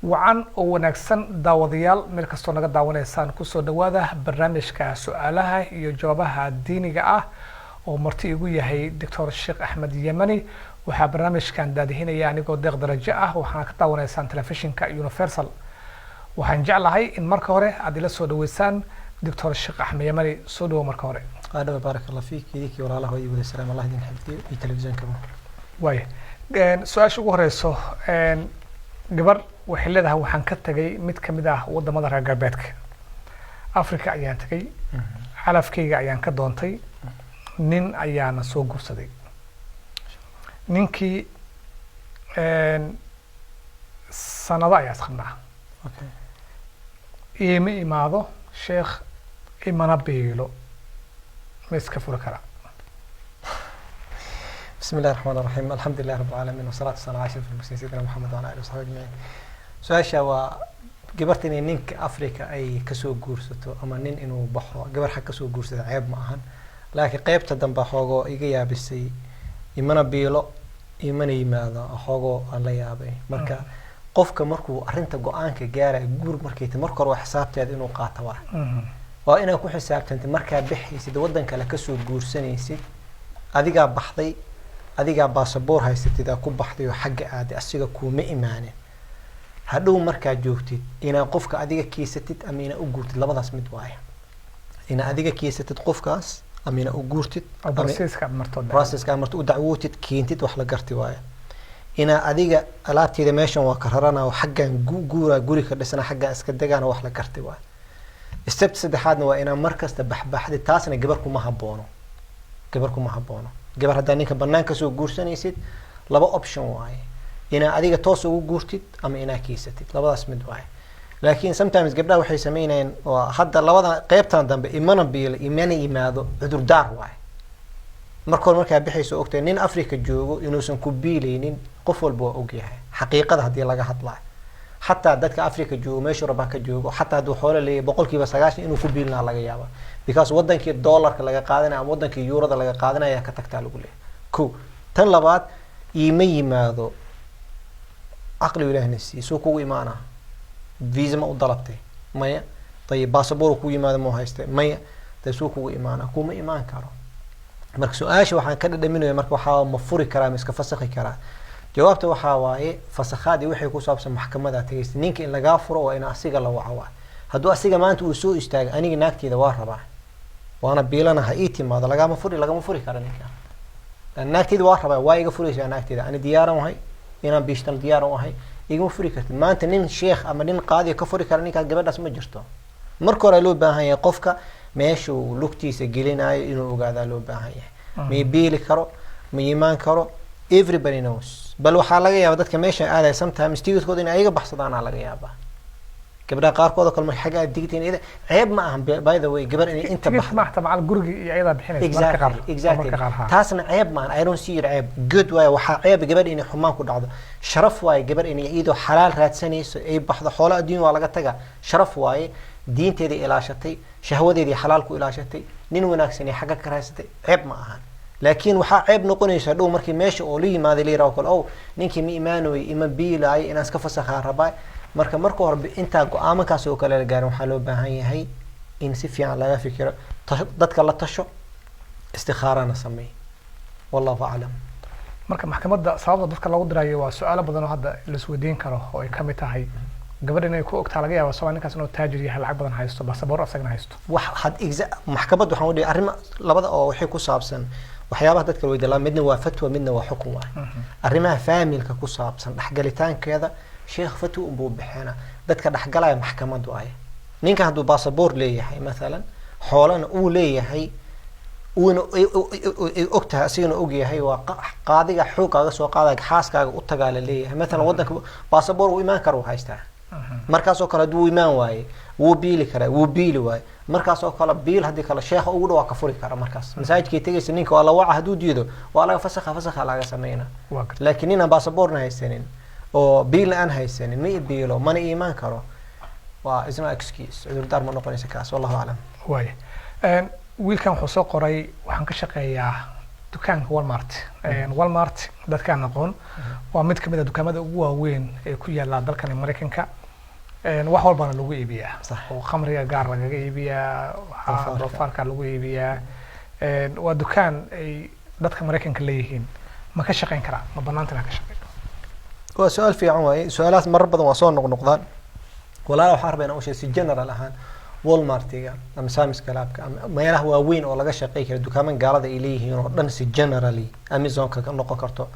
وعن ونكسن داوديال ملكستو naga daawanaysaan ku soo dhawaada barnaamijka su'aalaha iyo jawaabaha diiniga ah oo marti igu yahay Dr. Sheikh Ahmed Yamani waxa barnaamijkan daadihinaya anigoo deeq darajo ah waxaan ka daawanaysaan telefishinka Universal waxaan jeclahay in marka hore aad ila soo dhaweysaan Dr. Sheikh Ahmed Yamani soo dhawo marka hore aad barakallahu fiik idinki walaalaha iyo wada salaam Allah idin xifdiyo iyo telefishinka way su'aasha ugu horeyso gabar waxay leedahay waxaan ka tagay mid kamid ah wadamada reer galbeedka Afrika ayaan tagay xalafkayga ayaan ka doontay nin ayaana soo gursaday ninkii sanado ayaa isqabnaa ima imaado sheekh imana beelo ma iska furi karaa بسم الله الرحمن الرحيم الحمد لله رب العالمين والصلاة والسلام على أشرف المرسلين سيدنا محمد وعلى آله وصحبه أجمعين سؤال وجبرتني نينك أفريقيا أي كسو جورستو أما نين إنه بحر جبر حق كسو جورست عيب معهن لكن قيبت دم بحاجة يجي يابسي إيمانا بيلو إيمانا يماذا حاجة الله يابي مركا قفك مركو أرنت جوانك جارة جور مركيت مركو روح حسابت هذا إنه قاطع وأنا أكون حسابت أنت مركا بحي سيد ودنك لكسو جورسني سيد أديك بحضي adiga baasaboor haysatid ku baxday oo xagga aad asiga kuma imaanin hadhow marka joogtid ina qofka adiga kiisatid amina u guurtid labadaas mid waaya ina adiga kiisatid qofkaas amina u guurtid processka marto u dacwootid kiintid wax la garti waaya ina adiga alaabteeda meeshan waa ka rarana oo xaggan guura guri ka dhisana xagga iska degaan wax la garti waaya step saddexaadna waa ina markasta baxbaxdi taasna gabar kuma haboono gabar haddii ninka banaanka soo guursanaysid laba option waaye ina adiga toos ugu guurtid ama ina kiisatid labadaas mid waaye laakiin sometimes gabdhaha waxay sameeyeen oo hadda labada qaybtan dambe imana biil imana imaado cudur daar waaye markaa bixayso ogtay nin Afrika joogo inuusan ku biilaynin qof walba oo ogyahay xaqiiqada hadii laga hadlaa hatta dadka Afrika joogo meesha raba ka joogo hatta haduu xoolo leeyahay 90% inuu ku biilna laga yaabo because wadankii dollarka laga qaadanay ama wadankii eurada laga qaadanay ka tagtaa lagu leeyahay ko tan labaad iima yimaado aqli ilaahna soo kugu imaana visa ma u dalabtay maya tayib baasaboor ku yimaado ma haystay maya soo kugu imaana kuma imaan karo marka su'aasha waxaan ka dhadhaminayaa marka waxa ma furi karaa ma iska fasakhi karaa jawaabta waxa waaye fasakhaadi waxay ku saabsan maxkamadda tagaysta ninka in laga furo waa in asiga la waco haduu asiga maanta uu soo istaago aniga naagteeda waa rabaa waana biilana ha iitimaado lagama furi kara ninka naagteeda waa rabaa waa iga furaysaa naagteeda ani diyaaran wahay inaan biishtan diyaaran wahay igama furi kartid maanta nin sheekh ama nin qaadi ka furi kara ninka gabadhaas ma jirto marka hore loo baahan yahay qofka meesha uu lugtiisa gelinayo inuu ogaado loo baahan yahay ma biili karo ma iimaan karo everybody knows bal waxa laga yaabaa dadka meesha aaday sometimes tigidkooda in ayaga baxsadaan laga yaabaa gabadha qaarkood oo kale xaga digteen ida ceeb ma aha by the way gabar inay inta baxdo ma xataa macal guriga iyo ayada bixinaysa marka qaar taasna ceeb ma I don't see ceeb good way waxa ceeb gabar inay xumaan ku dhacdo sharaf way gabar inay iyadoo xalaal raadsanayso ay baxdo xoolo adduun waa laga taga sharaf way diinteeda ilaashatay shahwadeeda xalaal ku ilaashatay nin wanaagsan ay xaga ka raasatay ceeb ma aha laakiin waxa ceeb noqonaysa dhow markii meesha oo la yimaado leeyahay oo kale oo ninkii ma iimaanay ima biilay inaan iska fasakha rabaa marka hore inta go'aamankaas oo kale la gaarin waxa loo baahan yahay in si fiican laga fikiro dadka la tasho istikhaarana sameey wallahu a'lam marka maxkamadda sababta dadka lagu diraayo waa su'aalo badan oo hadda la isweydiin karo oo ay kamid tahay gabadha inay ku ogtaa laga yaabo sabab ninkaas inuu taajir yahay lacag badan haysto baasaboor asagna haysto wax had maxkamadda waxaan u dhigay arrin labada oo waxay ku saabsan waxyaabaha dadka weydiiyaa midna waa fatwa midna waa xukun waa arrimaha faamilka ku saabsan dhaxgalitaankeeda sheekh fatwa uu bixina dadka dhaxgalaya maxkamaddu ay ninka haduu baasaboor leeyahay mesela xoolana uu leeyahay uu ogtahay asigana og yahay waa qaadiga xuquuqaga soo qaadaya xaaskaaga u tagaala leeyahay mesela wadanka baasaboor uu imaan karo haystaa markaas oo kale duu imaan waaye wuu biili karaa wuu biili waaye markaas oo kale biil hadii kale sheekha ugu dhaw ka furi kara markaas masaajidka tagaysa ninka waa la waca haduu diido waa laga fasakha laga sameeyna laakiin ina baasaboorna haysanin oo biil aan haysanin ma biilo mana iimaan karo waa isna excuse cudur daar ma noqonaysa kaas wallahu a'lam way wiilkan wuxuu soo qoray waxaan ka shaqeeyaa dukaanka Walmart Walmart dadkaan aqoon waa mid kamid ah dukaamada ugu waaweyn ee ku yaala dalkan Mareykanka wax walbana lagu iibiyaa oo khamriga gaar lagaga iibiyaa waxa doofaarka lagu iibiyaa waa dukaan ay dadka Mareykanka leeyihiin ma ka shaqeyn karaa ma banaantana ka shaqeyn waa su'aal fiican waaye su'aalahaas marar badan waa soo noqnoqdaan walaal waxaan rabaa inaan u sheego si general ahaan Walmartiga ama Sam's Club ama meelaha waaweyn oo laga shaqeey karo dukaaman gaalada ay leeyihiin oo dhan si generally Amazon-ka ka noqon karto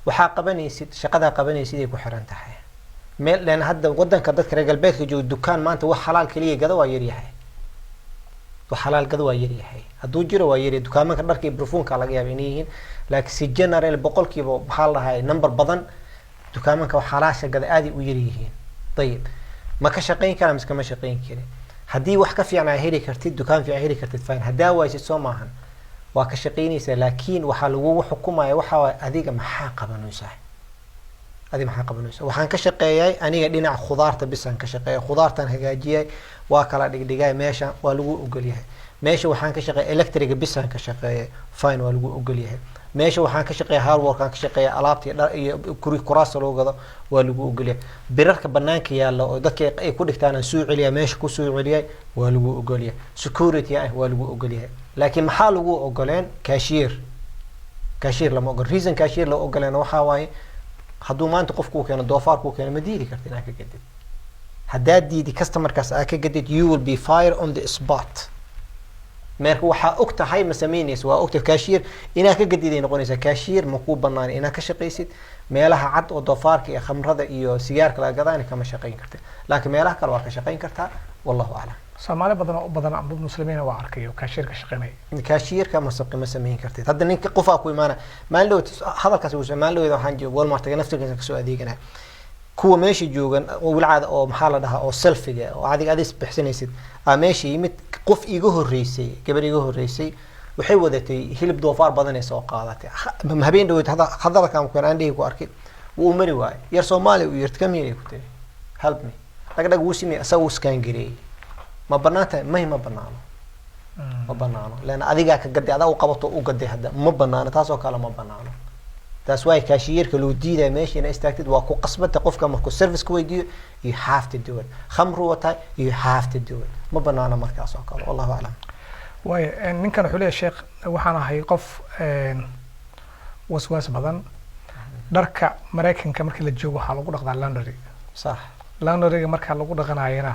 waxaa qabanaysid shaqada qabanaysid ay ku xiran tahay meel leen hadda wadanka dadka reer galbeedka jooga dukaan maanta wax xalaal kaliya gada waa yar yahay wax xalaal gada waa yar yahay hadduu jiro waa yar dukaamanka dharka iyo perfume-ka laga yaabaa inay yihiin laakiin si general boqolkiiba maxaa la dhahay number badan dukaamanka wax xalaasha gada aad u yar yihiin طيب ma ka shaqeyn karaa mise ma shaqeyn karin haddii wax ka fiican ay heli kartid dukaan fiican heli kartid fine hadaa waysid soo maahan waa ka shaqeynaysaa laakiin waxa lagu xukumayo waxa adiga maxaa qabanaysaa adiga maxaa qabanaysaa waxaan ka shaqeeyay aniga dhinaca khudaarta bisan ka shaqeeyay khudaartan hagaajiyay waa kala dhigdhigay meesha waa lagu ogol yahay meesha waxaan ka shaqeeyay electric bisan ka shaqeeyay fine waa lagu ogol yahay meesha waxaan ka shaqeeyay hardware ka shaqeeyay alaabtii iyo kuraas loo gado waa lagu ogol yahay birarka banaanka yaala oo dadka ay ku dhigtaan soo celiya meesha ku soo celiyay waa lagu ogol yahay security waa lagu ogol yahay laakiin maxaa lagu ogoleen cashier lama ogol reason cashier la ogoleen waxa waaye hadduu maanta qofku keeno doofaarku keeno ma diidi kartid inaad ka gadid haddaad diidi customerkaas aad ka gadid you will be fired on the spot marka waxaa og tahay ma sameynayso waa ogtahay cashier inaad ka gadiday noqonaysa cashier ma ku banaan inaad ka shaqeysid meelaha cad oo doofaarka iyo khamrada iyo sigaarka la gadaan kama shaqeyn kartid laakiin meelaha kale waa ka shaqeyn kartaa wallahu a'lam Soomaali badan oo badan ama muslimiin waa arkayo cashier ka shaqeynay cashier-ka ma sameyn kartid hadda ninka qofa ku imaana maalin hadalkaas uu maalin waxaan joogo Walmart-ga naftiisa ka soo adeeganaa kuwa meesha joogan oo wilcaada oo maxaa la dhahaa oo selfiga oo adiga adis bixsanaysid meesha yimid qof iiga horeysay gabar iiga horeysay waxay wadatay hilib doofaar badan ee soo qaadatay habeen dhaweyd hadalkan ku aan dhihi ku arkay uu mari waay yar Soomaali uu yirta kamiyay ku tahay help me dhagdhag uu simay asagu scan gareey ma banaanta ma banaano ma banaano laana adiga ka gaday adaa u qabato u gaday hadda ma banaano taas oo kale ma banaano taas way cashier-ka loo diiday meesha inay istaagtid waa ku qasbata qofka markuu service ku weydiyo you have to do it khamru wata you have to do it ma banaana markaas oo kale wallahu a'lam way ninkan wuxuu leeyahay sheekh waxaan ahay qof waswaas badan dharka Mareykanka markii la joogo waxa lagu dhaqdaa laundry صح laundry marka lagu dhaqanaayna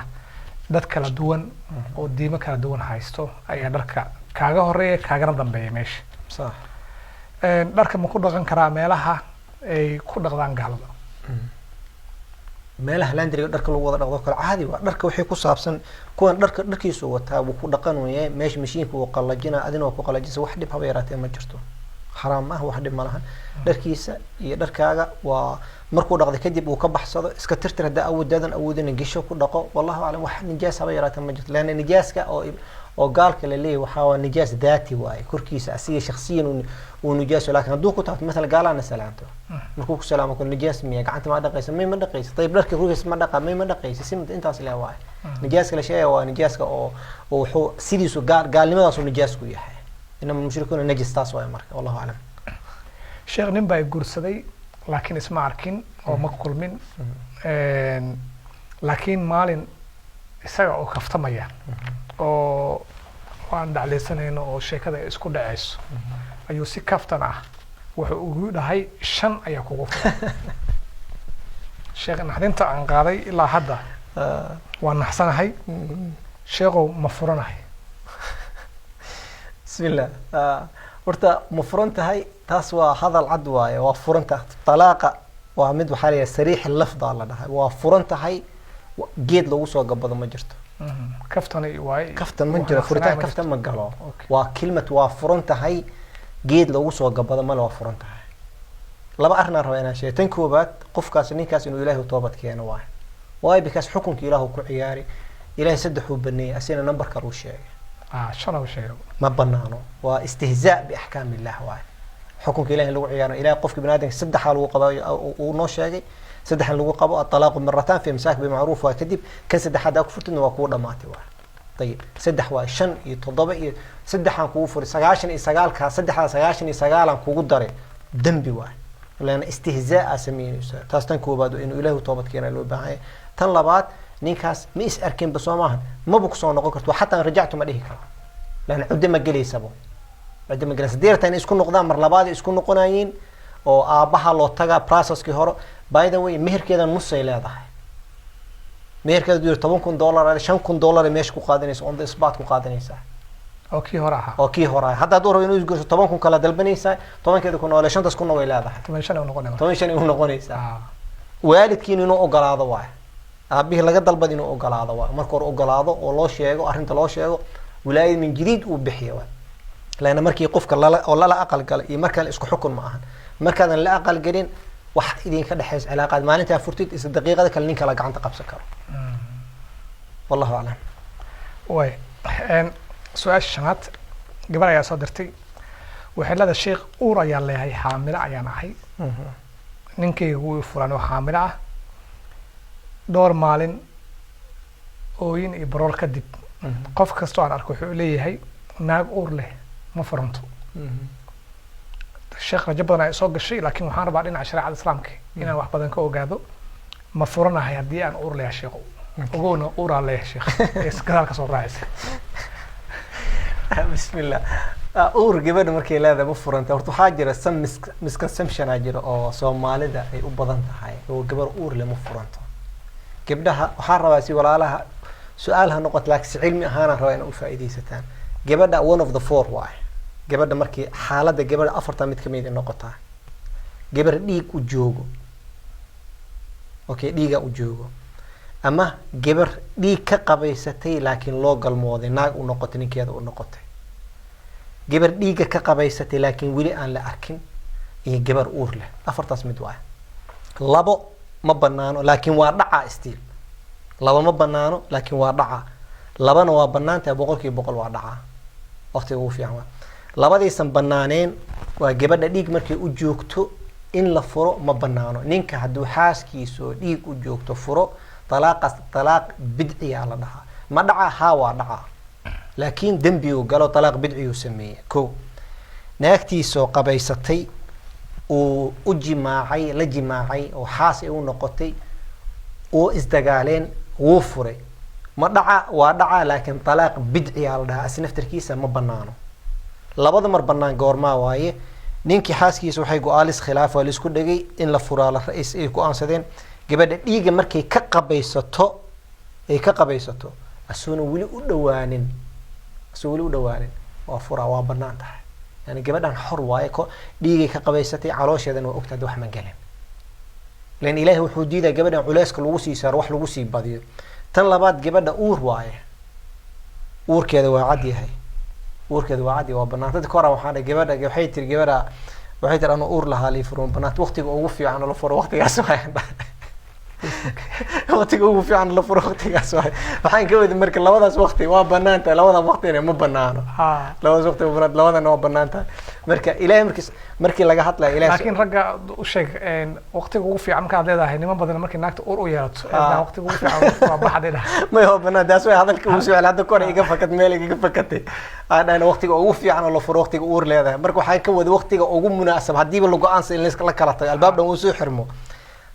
dad kala duwan oo diimo kala duwan haysto ayaa dharka kaaga horeeya kaagana dambeeya meesha صح dharka ma ku dhaqan karaa meelaha ay ku dhaqdaan gaalada meelaha laundry dharka lagu wada dhaqdo kala caadi waa dharka waxay ku saabsan kuwan dharkiisu wataa uu ku dhaqan weeyay meesha mashiinka uu qalajina adina ku qalajisa wax dhib haba yaraatee ma jirto حرام ما هو واحد مالها دركيسة يدركاga waa markuu dhaqday kadib uu ka baxsado iska tirtir hada awoodadan awoodina gisho ku dhaqo wallahu aalam wax nijaas haba yaraata ma jirto laana nijaaska oo gaalka la leeyahay waxa waa nijaas daati waay korkiisa asiga shakhsiyan uu nijaas laakiin haduu ku taabto mesela gaalana salaanto markuu ku salaamo ku nijaas miya gacanta ma dhaqaysa ma dhaqaysa tayib dharka korkiisa ma dhaqa ma dhaqaysa simid intaas la waay nijaaska la sheegay waa nijaaska oo wuxuu sidiisu gaalnimadaas uu nijaas ku yahay إنما المشركون نجس تاس ويا مرك والله أعلم. شيخ نبى يقول سدي لكن اسمع أركين أو مقول من لكن مالين يسوي أو كفت مياه أو وعند على سنين أو شيء كذا اسكو دعيس أيو سي كفتنا وجود هاي شن أيكوف. شيخ نحن عن قاضي إلا هذا ونحسن هاي شيخ مفرون هاي. بسم الله ورتا مفرنتها هي تاسوا هذا العدوى وفرنتها طلاقه ومد وحاليا سريح اللفظ الله ده وفرنتها هي جيد لو سو غبد ما جرت كفتني واي كفتن من جرى فرتان كفتن ما قالوا وكلمه وفرنتها هي جيد لو سو غبد ما لو فرنتها لبا ارنا ربنا شيء تنكوبات قفكاس نينكاس انه الهي توبت كينا واي بكاس حكمك الهي كو عياري الهي سدخو بني اسينا نمبر كرو شيء شنو شيء ما بنانو واستهزاء باحكام الله واي حكمك الهي لو عيارنا الى قفك بنادم سد حال وقبا ونو شيغي سدح لو قبا الطلاق مرتان في امساك بمعروف وكذب كان سد حدا كفرتنا وكو دماتي واي طيب سدح واي شن يتضبع سدح عن كوفر سجاشن إسقال كا سدح سجاشن إسقال عن كوجود داري دنبي واي لأن استهزاء أسمين تاستن كوبادو إنه إله توبت كنا لو بعه تنلبات نيكاس ميس أركين بسوامهن ما بقصون نقولت وحتى رجعتم عليه كلا لأن عدم جليس أبو عدم جليس ديرتين يسكون نقدام مرلبات يسكون نقناين أو أباها لو تجا process كهرو by the way مهر كذا نص إلى هذا مهر كذا دير $7,000 على $5,000 مش كقادنيس on the spot كقادنيس أوكي هراها أوكي هراي حتى دور إنه يقول $7,000 كلا دلبنيس طبعا كده كنا ولا شنطة سكون ولا هذا كمان شنو نقول طبعا شنو نقوليس والد كين إنه أقل هذا واحد أبيه لقى دلبد إنه أقل هذا واحد مركور أقل هذا والله شيء أرنت الله شيء ولايد من جديد وبحية واحد لأن مركي يقف كلا ولا لا أقل كلا يمركن إسكو حكم معهن مركن لا أقل قرين واحد إذا كده حيز علاقات ما أنت فرتيت إذا دقيقة ذا كلني كلا قعنت قبض سكر والله أعلم. وي سؤال الشنات قبل يا صدرتي وحلا هذا الشيخ أورا يالله هي حاملة عيانا هي نينكي هو فلان حاملة دور مالين أوين إبرار كدب قف كستو عن أركو حولي هي ناق أور له ما فرنتو الشيخ رجبنا يسوق الشيء لكن وحنا بعدين عشرة على الإسلامك هنا واحد بدن كو جادو ما فرنا هي دي أن أور له الشيخ وقولنا أور عليه الشيخ كذلك صور راعي بسم الله أور جبنا مركي لا ذا بفرنت أو تحاجر السم مسكنسمشن أجر أو سومالي ده أي أبضن تحاي هو جبر أور لمفرنت جبدها وحرة بس ولا لها سؤالها نقطة لك علمي هانا رأينا الفائدة ستان جبنا one of the four why جبنا مركي حالة ده جبنا أفرط متكمية النقطة جبر ديك وجوجو أوكي ديجا وجوجو أما جبر ديك كقبيستي لكن لوجل موضي ناق ونقطة نكيد ونقطة جبر ديك كقبيستي لكن ولي أن لا أركن إيه جبر أورله أفرط اسمه واحد لابو ما بنانو لكن واردعا استيل لابو ما بنانو لكن واردعا لابنا وبنان تبغى كي بقول واردعا وقت وفي عمل لابدي سن بنانين وجبر ديك مركي وجوكتو إن لفرو ما بنانو نينك هدو حاس كيسو ديك وجوكتو فرو طلاق بدعي على دعا ما دعا هاوا دعا لكن دنبيو قالوا طلاق بدعي يسميه كو ناكتي سو قبيستي وجماعي لجماعي وحاسي ونقطي وازدقالين وفري ما دعا ودعا لكن طلاق بدعي على دعا اسنفتر كيسا ما بنانو لابد مر بنان قورما وايه نينكي حاسكيسو حيقو آلس خلافة والاسكو دقي إن لفرا لرئيس إيكو آنسدين gabadha dhiiga markay ka qabaysato asuna wali u dhawaanin waa fura waa banaan tahay yani gabadhan xor waaye ko dhiigay ka qabaysatay caloosheedan waa ogtahay wax ma galeen leen ilaahay wuxuu diiday gabadhan culeyska lagu sii saaro wax lagu sii badiyo tan labaad gabadha uur waaye uurkeeda waa cad yahay waa banaan dadka hore waxaan gabadha waxay tiri anu uur lahaa li furuun banaan waqtiga ugu fiican la furo waqtigaas waa waqtiga ugu fiican la furo waqtigaas waxaan ka wadi marka labadaas waqti waa banaanta labada waqtina ma banaano labadaas waqti labadana waa banaanta marka ilaahay markii laga hadlay ilaahay laakiin ragga u sheeg waqtiga ugu fiican marka aad leedahay niman badan markii naagta uur u yeelato waqtiga ugu fiican waa baxdeeda ma yoo banaadaas way hadalka uu su'aal hadda kor iga fakad meel iga fakatay aan waqtiga ugu fiican la furo waqtiga uur leedahay marka waxaan ka wadi waqtiga ugu munaasab hadii lagu aansa in la kala tago albaab dhan uu soo xirmo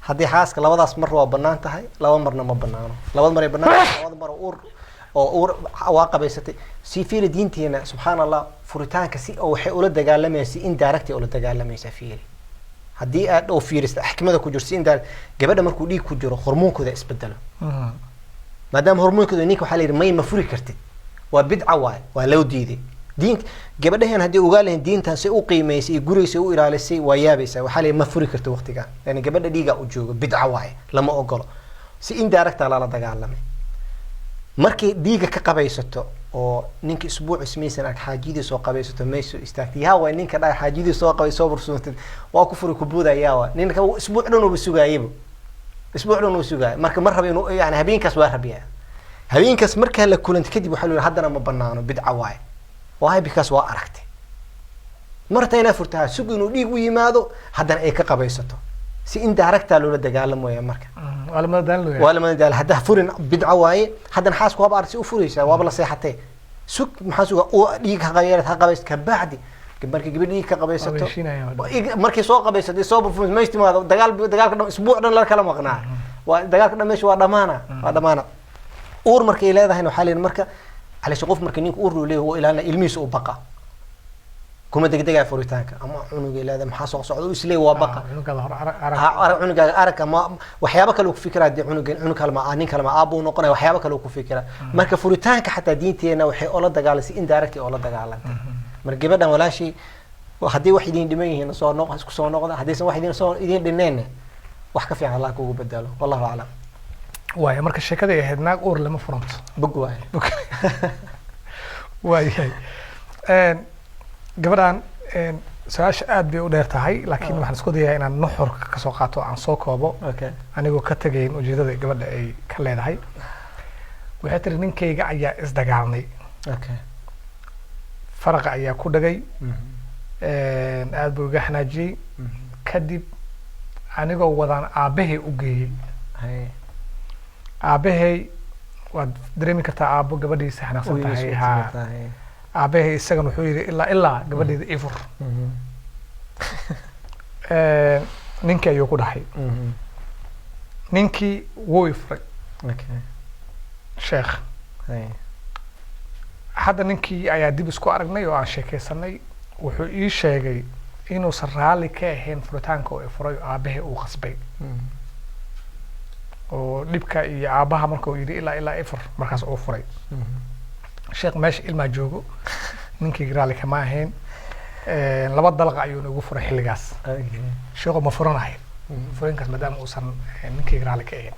haddii xaaska labadaas mar waa banaan tahay laba marna ma banaano labada mar ay banaan labada mar uur waa qabaysatay si fiiri diinteena subhanallah furitaanka si oo waxay ula dagaalamaysaa in directly ula dagaalamaysaa fiiri haddii aad oo fiirista xikmada ku jirto in gabadha markuu dhiig ku jiro hormoonkooda isbedelo maadaama hormoonkooda ninka waxa la yiri ma furi kartid waa bidca waa loo diiday دين جبدهن هدي وقالهن دين تنسي أقيميسي يقوليسي وإراليسي ويابيسي وحالي ما فري كرت وقت كان يعني جبده ديجا وجوه بدعة واعي لما أقوله سي إن داركت على دجالمي مركي ديجا كقبيسته أو نينك أسبوع اسمي سنة حاجيدي سو قبيسته ميسو استاكتي هوا نينك ده حاجيدي سو قبيسه برسومت واكفر كبودا ياوا نينك أسبوع لونه بسجايبه أسبوع لونه بسجاي مرة بينو يعني هبين كاس وهربيا هبين كاس مركه لكل أنت كدي بحلو حدنا ما بنانو بدعة واعي وهاي بكاس وأركتي مرتين فرتها سجنوا لي ويمادو حدنا إيه كقبيسته سي إن داركت على ولد جعل مويا مركب ولا ما دالو ولا ما دال هذا فرن بدعة واي هذا نحاس كواب أرسي وفريسة وابلا صيحتين سك محاسوها أو ليك غيرت هقبيست كبعدي markii gabadhii ka qabaysato markii soo qabaysatay soo bufus ma istimaado dagaalka isbuuc dhan la kala maqnaa waa dagaalka dhameesh waa dhamaana uur markay leedahay waxa leen marka calaasha qof markii ninku uur leeyahay oo ilaalna ilmihiisa u baqa kuma degdega furitaanka ama cunuga leedahay maxaa soo socdo islee waa baqa cunuga arag ama waxyaabo kale uu ku fikiraa cunug kale ma nin kale ma aabuu noqonay waxyaabo kale uu ku fikiraa marka furitaanka xataa diinteena waxay oo la dagaalasay indirect oo la dagaalantay marka gabadhan walaashii haddii wax idin dhiman yihiin soo noqo isku soo noqda haddii wax idin dhineen wax ka fiican Allah kugu bedelo wallahu a'lam waay marka sheekada ay ahayd naag uur lama furanto bug waay gabadhan su'aasha aad bay u dheer tahay laakiin waxaan isku dayaa inaan nuxurka ka soo qaato aan soo koobo anigoo ka tagayn ujeedada gabadha ay ka leedahay waxay tiri ninkayga ayaa isdagaalnay فرق أيها كودجي أبو جحناجي كدب أنا جو وضعنا أبيه أوجي أبيه ودريمي كتا أبو قبل يسحنا صنتهاي ها أبيه السجن حوير إلا قبل يفر نينكي يقول حي نينكي ويفرق شيخ hadda ninkii ayaa dib isku aragnay oo aan sheekaysanay wuxuu ii sheegay inuu sarraali ka ahayn furitaanka oo furay aabahe uu qasbay oo dhibka iyo aabaha markuu yiri ilaa ifur markaas uu furay sheekh meesha ilma joogo ninkii raali kama ahayn laba dalaq ayuu ugu furay xilligaas sheekhu ma furanahay furinkaas maadaama uusan ninkii raali ka ahayn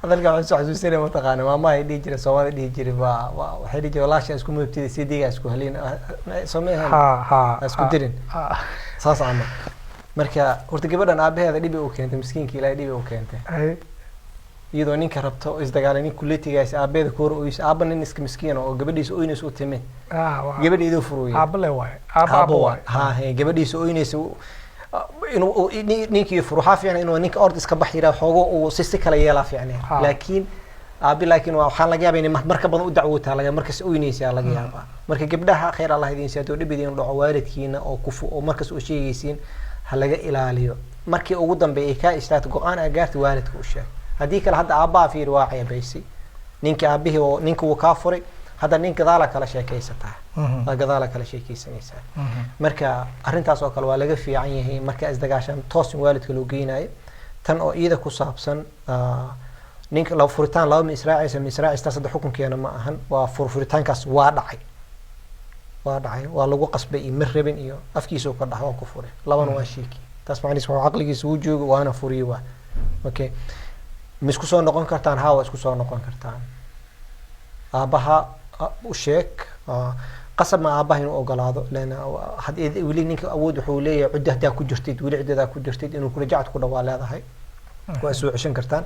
هذا الجامع سعود سيرة متقانة ما يديجري سواد يديجري وحيديجري والله شيء اسكو مبتدي سيدي اسكو هلين سميها اسكو ديرين صاص عامة مركا ورتقبل أنا أبي هذا ديبي أوكي أنت مسكين كلا ديبي أوكي أنت يدو نين كربته إذا قال نين كليتي جالس أبي ذكور ويش أبى نينسك مسكين أو قبل يسوي نسوي تمين قبل يدو فروي أبى له واي أبى واي ها هي قبل يسوي نسوي إنه نيك يفرحها يعني إنه نيك أرض إسكبح يرا حوجه وسيستك على يلاف يعني لكن أبي لكن وحنا لقيا بيني مركب بنو دعوتها لقيا مركز أوينيس يا لقيا مركب قبلها خير الله يدين سيادو اللي بدين العوارض كينا أو كفو أو مركز أشي يسين هلقى إلى عليه مركب أوجدن بإيكا إستات أنا أجرت والد كوشة هذيك لحد أبا في رواعي بيسي نيك أبيه ونيك وكافري هذا نينك ذلك على شيء كيسته هذا ذلك على شيء كيسنيسه مركا أرنتاس وكل والله في عينه مركا إزدجاشان توصل والد كلوجيناي تن أو إذا كوسابسن نينك لو فرتان لو من إسرائيل استصد حكم كيانا معهن وفرتان كاس وادعي ولو قصب مربين إياه أفكيسو كده هو كفره لو أنا واشيكي تسمعني اسمه عقلي سوجو وأنا فريوا أوكي مسكوسون نقون كرتان هاو مسكوسون نقون كرتان أباها وشيك قسم مع أباه إنه أقلاده لأن حد يقولي إنك أود حولي عدة دا كجرتيد ولا عدة دا كجرتيد إنه كل رجعت كل والله هذا هاي وأسوء عشان كرتان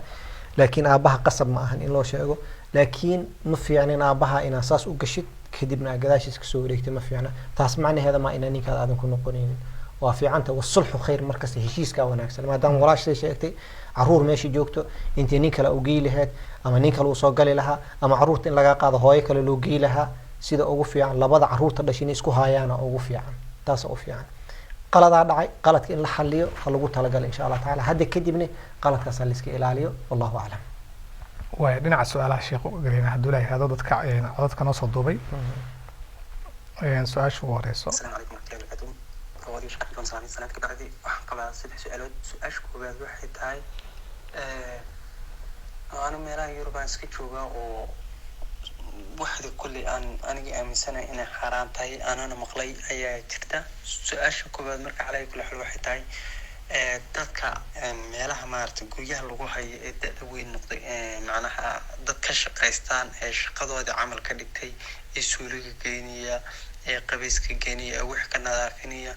لكن أباها قسم معهن إن الله شيء لكن ما في يعني أنا أباها إن أساس وقشت كدبنا قداش يسكسوا ليك ما في أنا تسمعني هذا ما إنني كذا هذا كنا قنين وفي عنته والصلح خير مركز هشيس كوناكس ما دام وراش شيء عرور ماشي جوكتو أنت نيك لا أوجي لهاد أما نيك لو صقلي لها أما عرورت إن لقى قاضي هاي كلا لو جي لها سيدا أوقف يعني لبضع عرور تدشين يسكو هايانا أوقف يعني تاس أوقف يعني قلت هذا قلت إن لحليه خلوا قلت لقال إن شاء الله تعالى هذا كدبني قلت كسلسك إلى عليه والله أعلم. وبناء على السؤال الشيخ قرينا هدولاي هذا ضدك عددك نص الدوبي. سؤال شو وريسو. السلام عليكم ورحمة الله وبركاته. أولي شكرا لكم سلامي سنة كبعدي قبل 6 سؤالات سؤال شو بعد واحد هاي أنا ميرا يوروبان سكتشوبا و واحد كل أنا أمي سنة إن حرام تاي أنا مقلي أي تكتا سؤال شو بعد مرك علي كل حلو واحد تاي dadka meelaha maartay guryaha lagu hayo ee da'da weyn noqday macnaha dad ka shaqeystaan ee shaqadooda camal ka dhigtay ee suuliga geeniya ee qabayska geeniya ee wax ka nadaafinaya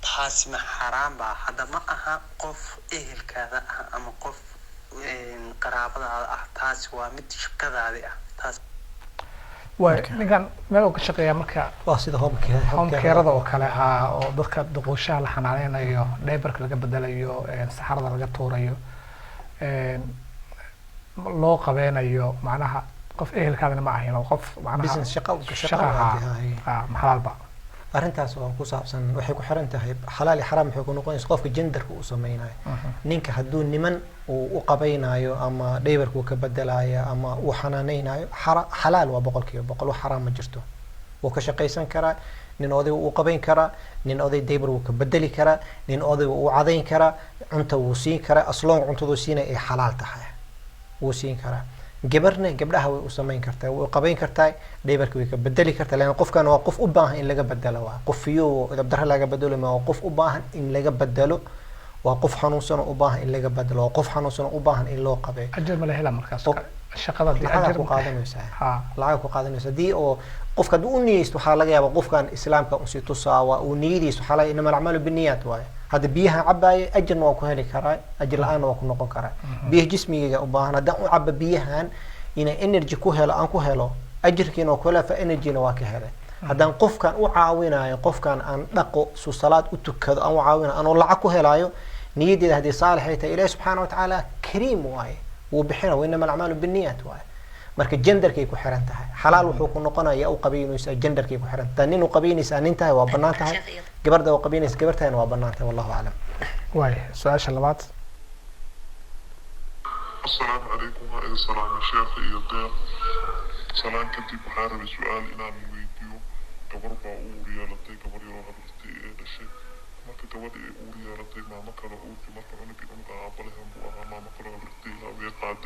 taas ma xaraam ba hada ma aha qof ehelkaada ah ama qof qaraabadaada ah taas waa mid shaqadaada ah taas ninkan meel uu ka shaqeeyaa marka waa sida home care-da oo kale oo dadka duqooshaha la xanaaneynayo diaperka laga bedelayo saxarada laga tuurayo loo qabeynayo macnaha qof ehelkaadana ma ahayn oo qof macnaha business shaqo maxalaalba arrintaas oo ku saabsan waxay ku xiran tahay xalaal iyo xaraam waxay ku noqonaysaa qofka genderka uu samaynayo ninka hadduu niman uu u qabaynayo ama diaperka uu ka bedelayo ama uu xanaaneynayo xalaal waa 100% wax xaraam ma jirto wuu ka shaqaysan karaa nin oday uu qabayn karaa nin oday diaper uu ka bedeli karaa nin oday uu cadayn karaa cunto uu siin karaa asloon cuntadu siinay ay xalaal tahay uu siin karaa gabarna gabdhaha way u samayn kartaa way qabayn kartaa diaperka way ka bedeli kartaa laakiin qofkan waa qof u baahan in laga bedelo waa qof iyo dabdar laga bedelo ma qof u baahan in laga bedelo waa qof xanuunsan u baahan in laga bedelo qof xanuunsan u baahan in loo qabay ajir ma la hela markaas shaqada ajir ku qaadanaysaa lacag ku qaadanaysaa dii oo qofka uu niyeysto waxa laga yaabaa qofkan islaamka uu si tusaawa uu niyadiisu waxa la inama alamalu binniyat waay hada biyaha cabay ajirna waa ku heli karaa ajir la'aan waa ku noqon karaa biyaha jismiga u baahan hadaan u cabo biyahan ina energy ku helo aan ku helo ajirkiina ku helo fa energy-na waa ka helay hadaan qofkan u caawinayo qofkan aan dhaqo su salaad u tukado aan u caawinayo aan lacag ku helayo niyadeeda hadii saalix ay tahay ilaahay subhanahu wa ta'ala kariim waay uu bixina wa inama alamalu binniyat waay marka genderkay ku xiran tahay xalaal wuxuu ku noqonayaa u qabiinaysa genderkay ku xiran tahay nin u qabiinaysa nin tahay waa banaan tahay gabarda u qabiinaysa gabartayna waa banaan tahay wallahu a'lam way su'aasha labaad السلام عليكم وعليكم السلام الشيخ يطير سلام كنتي بحارب سؤال إنا من فيديو قبر بأوريا لطي قبر يروح بكتي الشيء ما كتودي أوريا لطي ما مكر أوري ما كرنا بيقوم قابلهم بوها ما مكر بكتي لا ويقعد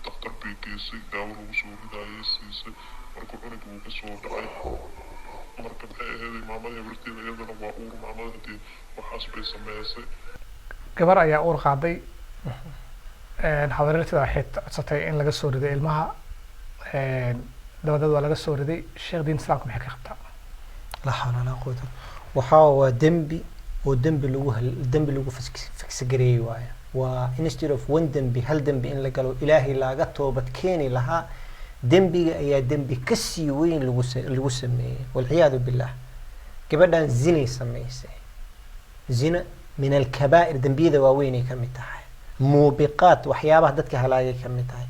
دكتور بيكيسي داور وصول دايسيسي مركو عنك وكسور دعي مركب هذه معملها بكتي يدنا وأور معملها دي وحاسب يسميسي gabar ayaa uur qaaday hadareertida waxay codsatay in laga soo riday ilmaha dabadad waa laga soo riday sheekh diin islaamka maxay ka qabtaa la xawla la quwwata waxa waa dambi lagu fiksgareeyay waay waa instead of one dambi hal dambi in la galo ilaahi laaga toobad keeni lahaa dambiga ayaa dambi ka sii weyn lagu sameeyay wal iyad billah gabadhan zina sameysay zina min al kabaa'ir dambiyada waaweyn ay kamid tahay muubiqaat waxyaabaha dadka halaagay kamid tahay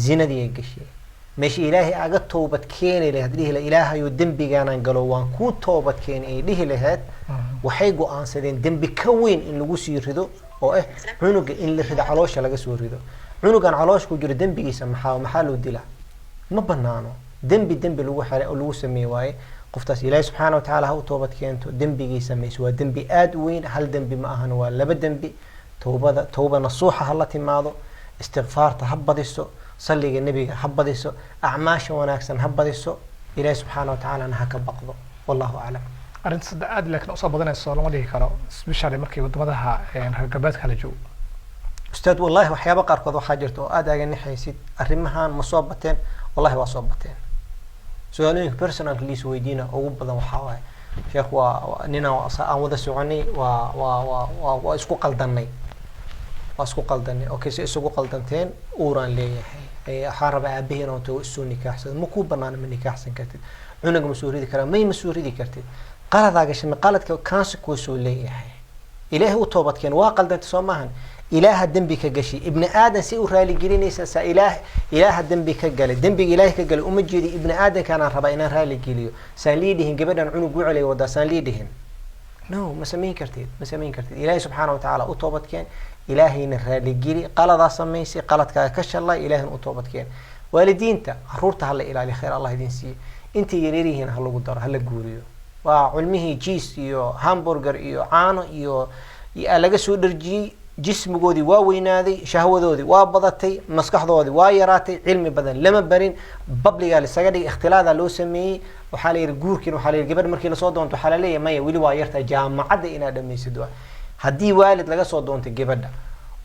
zinadii ay gashay meeshii ilaahay aga toobad keenay lahayd dhihi la ilaahayo dambigaana galo waan ku toobad keenay dhihi lahayd waxay go'aansadeen dambi ka weyn in lagu sii rido oo cunuga in la rido caloosha laga soo rido cunugan caloosha ku jiro dambigiisa maxaa loo dilaa ma banaano dambi lagu xaray oo lagu sameeyay waaye qoftaas ilaahay subhanahu wa ta'ala ha u toobad keento dambigiisa meesha waa dambi aad weyn hal dambi ma ahan waa laba dambi توبة نصوحة هلا تماضو استغفار تهبديسو صلي النبي هبديسو أعماش وناكسن هبديسو إلهي سبحانه وتعالى أنها كبقضو والله أعلم أرنت صدقات لكن أصاب بدنا السؤال ما ليه كرو سبيشالي مركي ودمدها هرقبات كالجو أستاذ والله وحيا بقر قضو حاجرتو أدا جني حيسيد الرمهان مصوبتين والله وصوبتين سؤالين بيرسونال ليس ويدينا أو بدنا وحاوي شيخ وننا وأوضح سعني وإسكو قلدني واسكو قلدني اوكي اسكو قلدنتين اوران ليه حارب ابيهن او تو سو نكاح مكو بنان من نكاح سن كرتid cunug masuuridi kara may masuuridi kartid qaladaaga shima qaladka consequence uu leeyahay ilaahay u toobadkeen waa qaldantay Soomahan ilaaha dambi ka gashi ibn aadan si uu raali gelinaysa sa ilaaha dambi ka galay dambiga ilaahay ka galay uma jeedi ibn aadan kana raba inaan raali geliyo saan liidihin gabadhan cunug u celay wada saan liidihin no ma sameyn kartid ilaahay subhanahu wa ta'ala u toobadkeen ilaahayna raali geli qalada sameysay qaladka ka shalay ilaahin u toobadkeen waalidiinta caruurta hal ilaali khayr allah idin siiyo inta yareerihiin hal lagu daro hal guuriyo waa cilmihi cheese iyo hamburger iyo caano iyo laga soo dharjiyay jismigoodii waa weynaaday shahwadoodii waa badatay maskaxdoodii waa yaraatay cilmi badan lama barin babliga la saga dhig ikhtilaada loo sameeyay waxa la yiri guurkiin waxa la yiri gabadh markii la soo doonto waxa la leeyahay maya wili waa yarta jaamacada inaad dhameysado haddii waalid laga soo doonto gabadha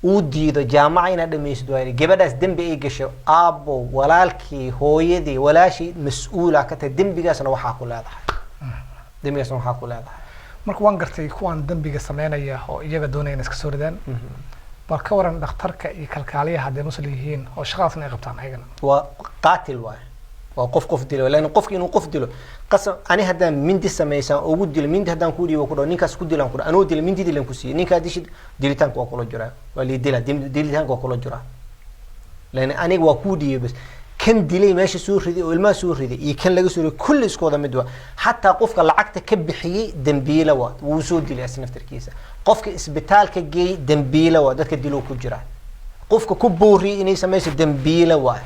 uu diido jaamaca inaad dhameysado waa gabadhaas dambi ay gasho aabo walaalkii hooyadii walaashii mas'uula ka tahay dambigaasna waxa ku leedahay marka waan gartay kuwan dambiga sameynaya oo iyaga doonayaan iska soo ridaan bal ka waran dhakhtarka iyo kalkaaliyaha hadday muslim yihiin oo shaqadaasna ay qabtaan ayagana waa qaatil waay وقف دلو لأن قف إنه قف دلو قسم أنا هذا من دي سميسا أو قد دل من ده هذا كودي وكذا نيكاس كودي لان كذا أنا دل من دي دل كوسي نيكا ديش دلتان كوكولو جرا واللي دلتان كوكولو جرا لأن أنا وكودي بس كان دلي ماشي سور ردي والما سور ردي يكن لقى سور كل سكودا مدوا حتى قفك العقد كبحيي دنبيلا وات وسود دلي أسنف تركيزه قفك إسبتال كجي دنبيلا وات ده كدلو كجرا قفك كبوري إني سميس دنبيلا وات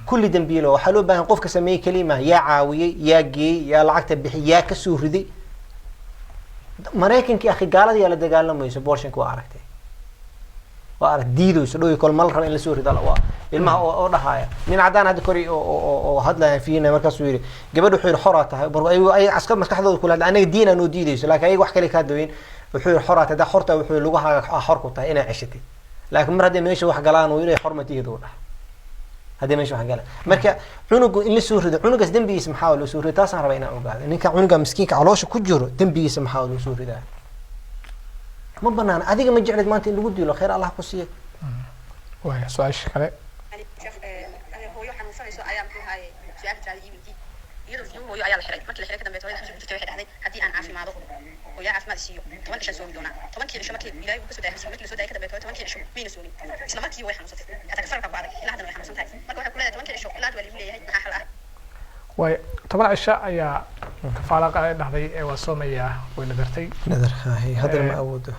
كل دنبيلا وحلو بان قفك سميه كلمة يا عاوية يا جي يا العقد بحي يا كسور ردي مريكن كي أخي قال دي على دجال لما يسبورشن كوا عركته وعرك ديدو يسلو يقول ملر إن السوري ده لا المها أو رهاية من عدان هذا كوري أو هذا فينا مركز سوري قبله حير حراتها برضو أي عسكر مسك حدا كل هذا أنا دينا نو ديدو لكن أي واحد كلي كادوين وحير حراتها ده حرته وحير لغها حركتها أنا عشتي لكن مرة هذا ماشي واحد قلان ويري حرمتي هذول هذا ماشي واحد قلان مركا عنق إن السوري ده عنق دم بيسم حاول السوري تاسع ربعنا أوقات إنك عنق مسكينك علاش كجرو دم بيسم حاول السوري ده ما بنان أديك ما جعلت ما أنت اللي ودي له خير الله قصيه. وين سؤال شكله؟ شوف أنا هو يوحنا وصل أيام هاي سؤال ترى يمكن يدرس هو أيام الحرق ما كل الحرق كده بيتوه حاجة بتوه حد هدي أنا عارف ما ضو ويا عارف ما تسيو طبعا إيش أسوي دونا طبعا كي شو ما كي بيلاقي بس ده ما كي سودا كده بيتوه طبعا كي شو مين يسوي إسلام كي ويحنا وصل حتى كفر بعض لا هذا ويحنا وصل تاي ما كل كلها طبعا كي شو لا تولي لي هاي أحلى وين طبعا عشاء يا كفالة نهضي وصوم يا وندرتي نذر هاي هذا ما أوده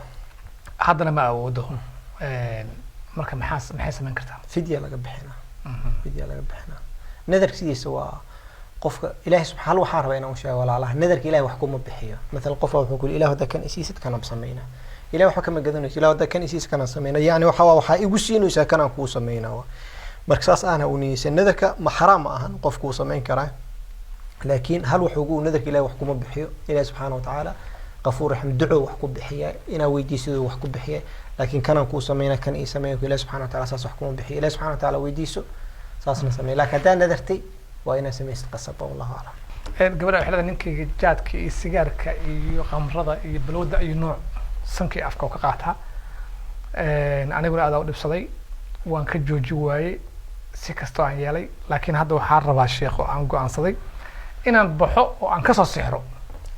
هذا ما أوده marka maxay sameyn kartaa fidya laga bixina nadarka sidiisa waa qofka ilaahay subxaanahu waxa rabaa inuu sheego walaalaha nadarka ilaahay wax kuma bixiyo mesela qof wuxuu ku ilaahay hada kan isiisid kana sameeyna ilaahay waxa kama gadanayso ilaahay hada kan isiisid kana sameeyna yaani waxa igu siinaysa kana ku sameeyna marka saas aan u niyeysay nadarka ma xaraam ahan qofku uu sameyn karaa laakiin hal wuxuu ugu nadarka ilaahay wax kuma bixiyo ilaahay subxaanahu wa ta'ala غفور رحيم دعوة وحكو بحياة إنا ويديسو وحكو بحياة لكن كان نكون سمينا كان إيه سمينا إله سبحانه وتعالى أساس وحكوم بحياة إله سبحانه وتعالى ويديسو أساس نسميه لكن ده نذرتي وإنا سميه قصة والله أعلم. قبل الحلقة نمكي جاتك السيجارك يقمرضة يبلود أي نوع سنكي أفكار وقعتها. أنا أقول هذا ودب صدي وأن كجو جواي سكستو عن يالي لكن هذا حارب الشيخ وأنقو عن صدي إن البحو وأن كسر سحره.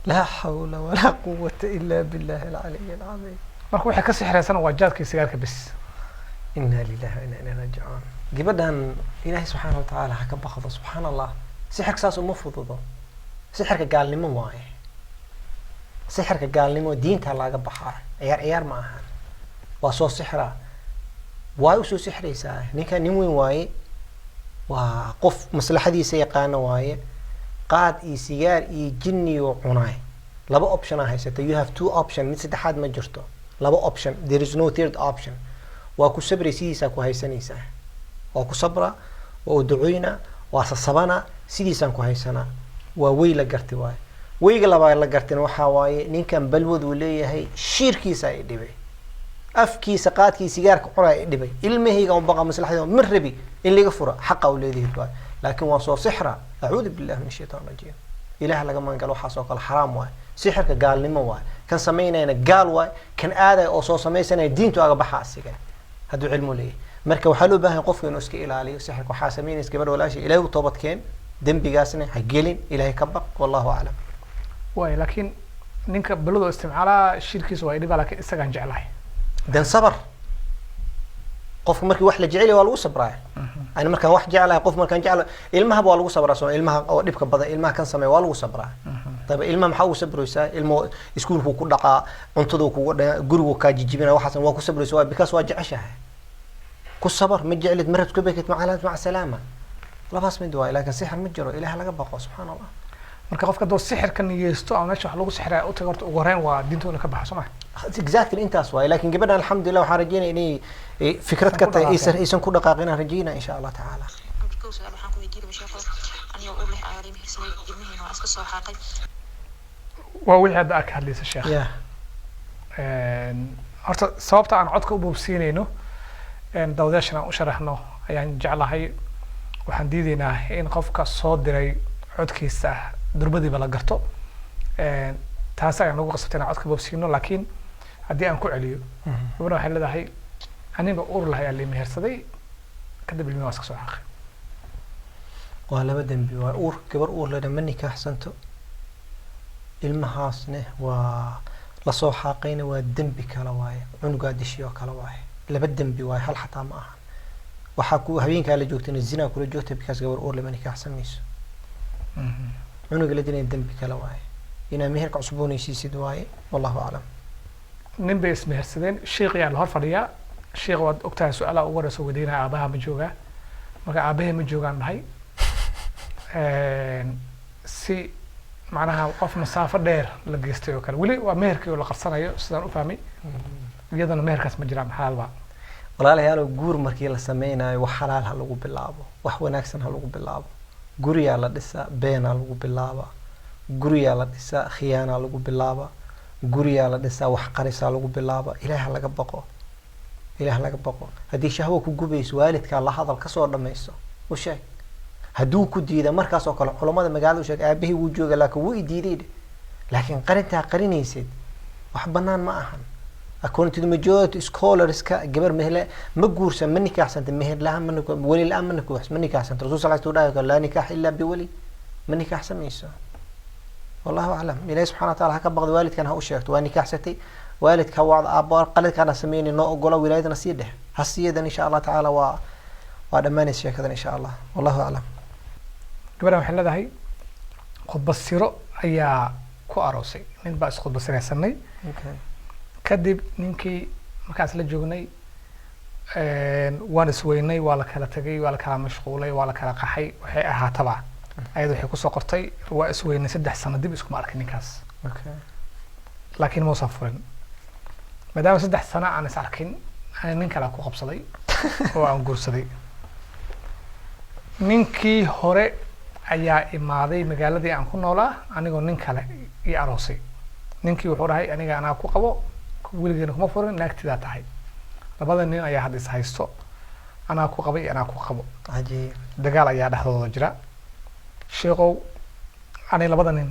لا حول ولا قوة إلا بالله العلي العظيم. marka waxa ka sixiraysan waa jaadkii sigaarka bis inna lillahi wa inna ilayhi raaji'un gabadhan ilaahay subhanahu wa ta'ala ha ka baqdo subhanallah sixirka saas uma fududo sixirka gaalnimo waaye sixirka gaalnimo diinta laga baxaa ciyaar ma ahan waa soo sixira waa soo sixiraysaa ninka nin weyn waaye waa qof maslaxadiisa yaqaan waaye qaad iyo sigaar iyo jinni iyo cunaay laba option ah haysata you have two options mid saddexaad ma jirto laba option there is no third option waa ku sabri sidiisa ku haysanaysaa waa ku sabra waa duceyna waa sabana sidiisan ku haysana waa way la gartay waay wayga laba la gartay waxa waaye ninkan balwad uu leeyahay shirkiisa ay dhibay afkiisa qaadkiisa sigaarka cunay ay dhibay ilmahayga oo baqa maslaxada mar rabi in laga furo xaq uu leeyahay waay laakiin waa soo sixra a'uudu billahi min shaytaan rajiim ilaah laga man galo waxa soo kala xaraam waay sixirka gaalnimo waay kan sameynayna gaal waay kan aaday oo soo sameeysanay diintu aga baxa asiga haduu cilmo leeyahay marka waxa loo baahan qofku inuu iska ilaaliyo sixirka waxa sameynaysa gabadh walaashi ilaahay u toobad keen dambigaasna ha gelin ilaahay ka baq wallahu a'lam waay laakiin ninka balwada isticmaala shirkiisa waa dhibaa laakiin isagaan jeclahay dan sabar qofku markii wax la jecel yahay waa lagu sabraa أنا مركان واحد جعله قف مركان جعله إلمها بوالو صبر أصلا إلمها أو دبك بدأ إلمها كان سمي والو صبره طيب إلمها محاول صبر يسا إلمه يسكون هو كل دقة أنتظروا كل جرو كاجي جبنا واحد واكو صبر يسوا بكاس واجع عشاه كل صبر متجعلت مرت كبكت مع سلامة لا بس من دواء لكن سحر متجرو إلها لقى بقى سبحان الله مركان قف كده السحر كان يستوى ماشي حلو سحر أو تقدر وغرين ودينته لك بحث سمع exactly أنت أسوأ لكن قبلنا الحمد لله وحرجينا إني فكرتك يسن كل دقائقنا رجينا إن شاء الله تعالى. ووي هذا أكل ليس الشيخ. أرت صوبت عن عدك أبو بسينينه إن دوداشنا وشرحنا يعني جعلها وحنديدنا إن قفك الصوت دري عدك السه دربدي بلقرته تاسع يعني قصتنا عدك أبو بسينه لكن هدي أنكو عليه. وأنا حلا أنا بقول لها اللي مهرسدي كده بالمواسك سو حقي waa laba dembi waa uur gabar uur leh ma nikaaxsanto ilmahaasna waa lasoo xaaqayna waa dembi kale waaye cunugaa dishiyo kale waaye laba dembi waaye hal xataa ma aha waxaa ku habeenkaa la joogtana zinaa kula joogta bikaas gabar uur lama nikaaxsan mayso cunuga la dilay dembi kale waaye inaa meherka cusboonaysiisid waaye wallahu aclam nin bay ismehersadeen sheekh ayaa la hor fadhiyaa sheekh waad ogtahay su-aalaha ugu horeysa weydiinaya aabaha ma joogaa marka aabahee ma joogaan dhahay si macnaha qof masaafo dheer la geystay oo kale weli waa meherkii oo la qarsanayo sidaan u fahmay iyadana meherkaas ma jiraan xalaal baa walaalayaal guur markii la sameynayo wax xalaal ha lagu bilaabo wax wanaagsan ha lagu bilaabo guriyaa la dhisaa beenaa lagu bilaaba guriyaa la dhisaa khiyaanaa lagu bilaaba guriyaa la dhisaa wax qarisaa lagu bilaaba ilaah laga baqo ilaah laga baqo haddii shahwo ku gubayso waalidkaa la hadal kasoo dhamayso u sheeg hadduu ku diida markaas oo kale culamada magaalada u sheeg aabahii wuu jooga laakiin wuu i diiday laakiin qarintaa qarinaysid wax banaan ma ahan according to the majority scholarska gabar mehle ma guursan ma nikaaxsanta meher laha ma wali la ma nikaaxsanta rasuul sallallahu alayhi wasallam la nikaax illa bi wali ma nikaaxsan mayso wallahu a'lam ilaahay subhanahu wa ta'ala ha ka baqdo waalidkan ha u sheegto waa nikaaxsatay waalidka wacd aabba qaladkaana sameeyay noo ogola wilaayadana sii dheh hasiyadan insha Allah ta'ala waa dhamaanaysa sheekadan insha Allah wallahu a'lam gabadhan waxay leedahay khudbad siro ayaa ku aroosay nin baa is khudbad siraysanay kadib ninkii markaas la joognay waan isweynay waa la kala tagay waa la kala mashquulay waa la kala qaxay waxay ahaataba ayada waxay kusoo qortay waa isweynay 3 sano dib iskuma arkin ninkaas laakiin ma uusan furin maadaama 3 sano aan is arkin aan nin kale ku qabsaday oo aan guursaday ninkii hore ayaa imaaday magaaladii aan ku noolaa anigoo nin kale ii aroosay ninkii wuxuu dhahay aniga anaa ku qabo weligeena kuma furin naagtidaa tahay labada nin ayaa hadda is haysto anaa ku qaba iyo anaa ku qabo ajiib dagaal ayaa dhexdooda jira sheekow ani labada nin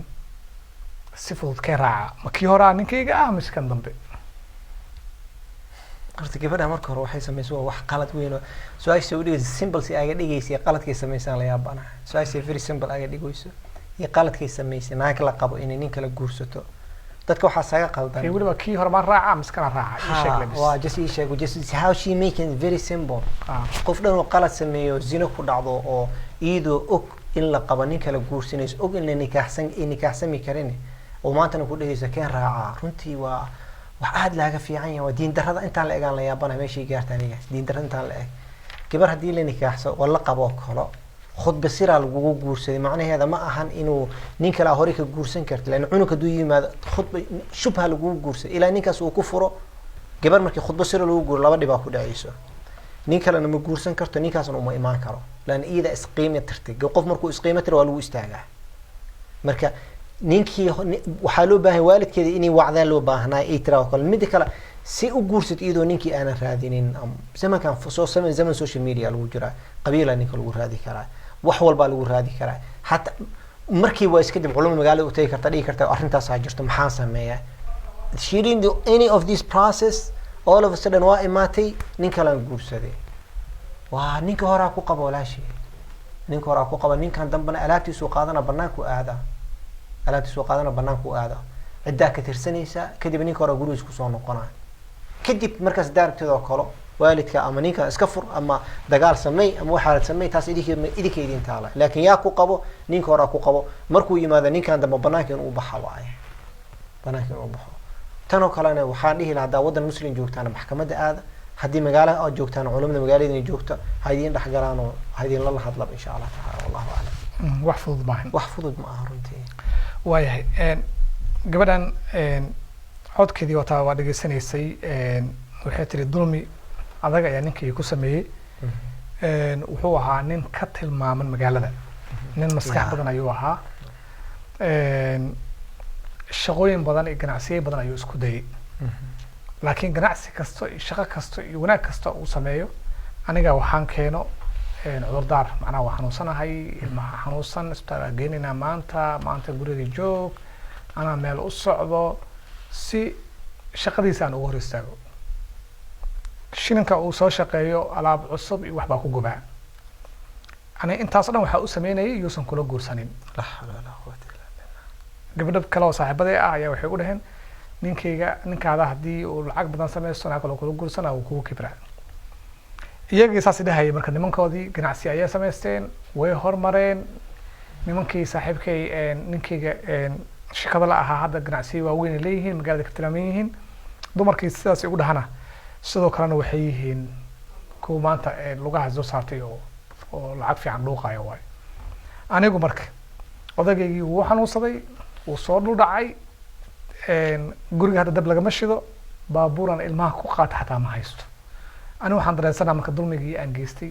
si fudud kee raaca ma kii horaa ninkayga ah mise kan dambe horta gabadha marka hore waxay sameysay wax qalad weyn oo su-aasha u dhigaysa simple si aga dhigaysay qaladkay sameysaan la yaabana su-aasha very simple aga dhigayso iyo qaladkay sameysay naag la qabo inay nin kala guursato dadka waxaa saga qaldan kii waliba kii hore ma raaca mise kana raaca ii sheeg labis waa just ii sheeg just how she making very simple qof dhan oo qalad sameeyo zina ku dhacdo oo iyadoo og in la qabo nin kala guursanayso og in la nikaaxsami karin oo maantana ku dhigaysa keen raaca runtii waa wax aad laaga fiican yahay waa diin darrada intaan la eegaan la yaabana meeshii gaartaan iyaga diin darrada intaan la eeg gabar haddii la nikaaxso oo la qabo kalo khudba siraa lagugu guursaday macnaheeda ma ahan inuu nin kale hore ka guursan karto laakiin cunugka duu yimaado khudba shubha lagugu guursaday ilaa ninkaas uu ku furo gabar markii khudba sira lagu guuro laba dhibaa ku dhacayso nin kalena ma guursan karto ninkaasna uma imaan karo laan iyada isqiime tirtay qof markuu isqiime tiro waa lagu istaagaa marka ninkii waxaa loo baahan waalidkeeda inay wacdaan loo baahnaa ay tiraa kale mid kale si u guursad iyadoo ninkii aanan raadinin zamankan zaman social media lagu jiraa qabiila ninka lagu raadi karaa wax walbaa lagu raadi karaa hatta markii waa iska dib culumada magaalada u tagi karta dhigi karta arrintaas ha jirto maxaan sameeyaa she didn't do any of this process all of a sudden waa imaatay nin kale guursaday waa ninka horaa ku qabo walaashii ninka horaa ku qabo ninkan dambana alaabtiisu qaadana banaanku aada alaabtiisu qaadana banaanku aada ciddaa ka tirsanaysa kadib ninka hore gurigiisa kusoo noqonaa kadib markaas daaragteedoo kale waalidka ama ninka iska fur ama dagaal samey ama waxaad samey taas idinka idin taala laakiin yaa ku qabo ninka hore ku qabo markuu yimaado ninkan dambe banaanka inuu baxa waaye banaanka inuu baxo tanoo kalena waxaan dhihi lahaa haddaa waddan muslim joogtaan maxkamadda aada haddii magaalo aad joogtaan culimada magaalada joogta ha idin dhexgalaan oo ha idin la hadlaba insha Allah taala wallahu a'lam wax fudud maahan wax fudud ma aha runtii waayahay gabadhan codkeedii wataa waa dhageysanaysay waxay tiri dulmi adag ayaa ninkii ku sameeyey wuxuu ahaa nin ka tilmaaman magaalada nin maskax badan ayuu ahaa shaqooyin badan iyo ganacsiyo badan ayuu isku dayay laakiin ganacsi kasto iyo shaqo kasto iyo wanaag kasta uu sameeyo aniga waxaan keeno cudurdaar macnaha waa xanuunsanahay ilmaha xanuunsan isbitaalka geynaynaa maanta guriga joog anaa meel u socdo si shaqadiisa aan ugu hor istaago shilinka uu soo shaqeeyo alaab cusub iyo waxbaa ku gubaa ani intaas dhan waxaa u sameynayay yuusan kula guursanin la hawla wala quwwata illa billah. gabadho kale oo saaxiibaday ah ayaa waxay u dhaheen ninkaada haddii uu lacag badan samaysto naa kaloo kula guursana uu kugu kibraa iyagii saas dhahayay marka nimankoodii ganacsi ayay samaysteen way hormareen nimankii saaxiibkay ninkayga shirkada la ahaa hadda ganacsiyo waaweyn ay leeyihiin magaalada ka tilmaaman yihiin dumarkii sidaas ugu dhahana sidoo kalena waxay yihiin kuwa maanta lugaha soo saartay oo lacag fiican dhuuqaya waay anigu marka odaygii wuu xanuunsaday wuu soo dhul dhacay guriga hadda dab lagama shido baabuuran ilmaha ku qaata xataa ma haysto anigu waxaan dareensanaa marka dulmigii aan geystay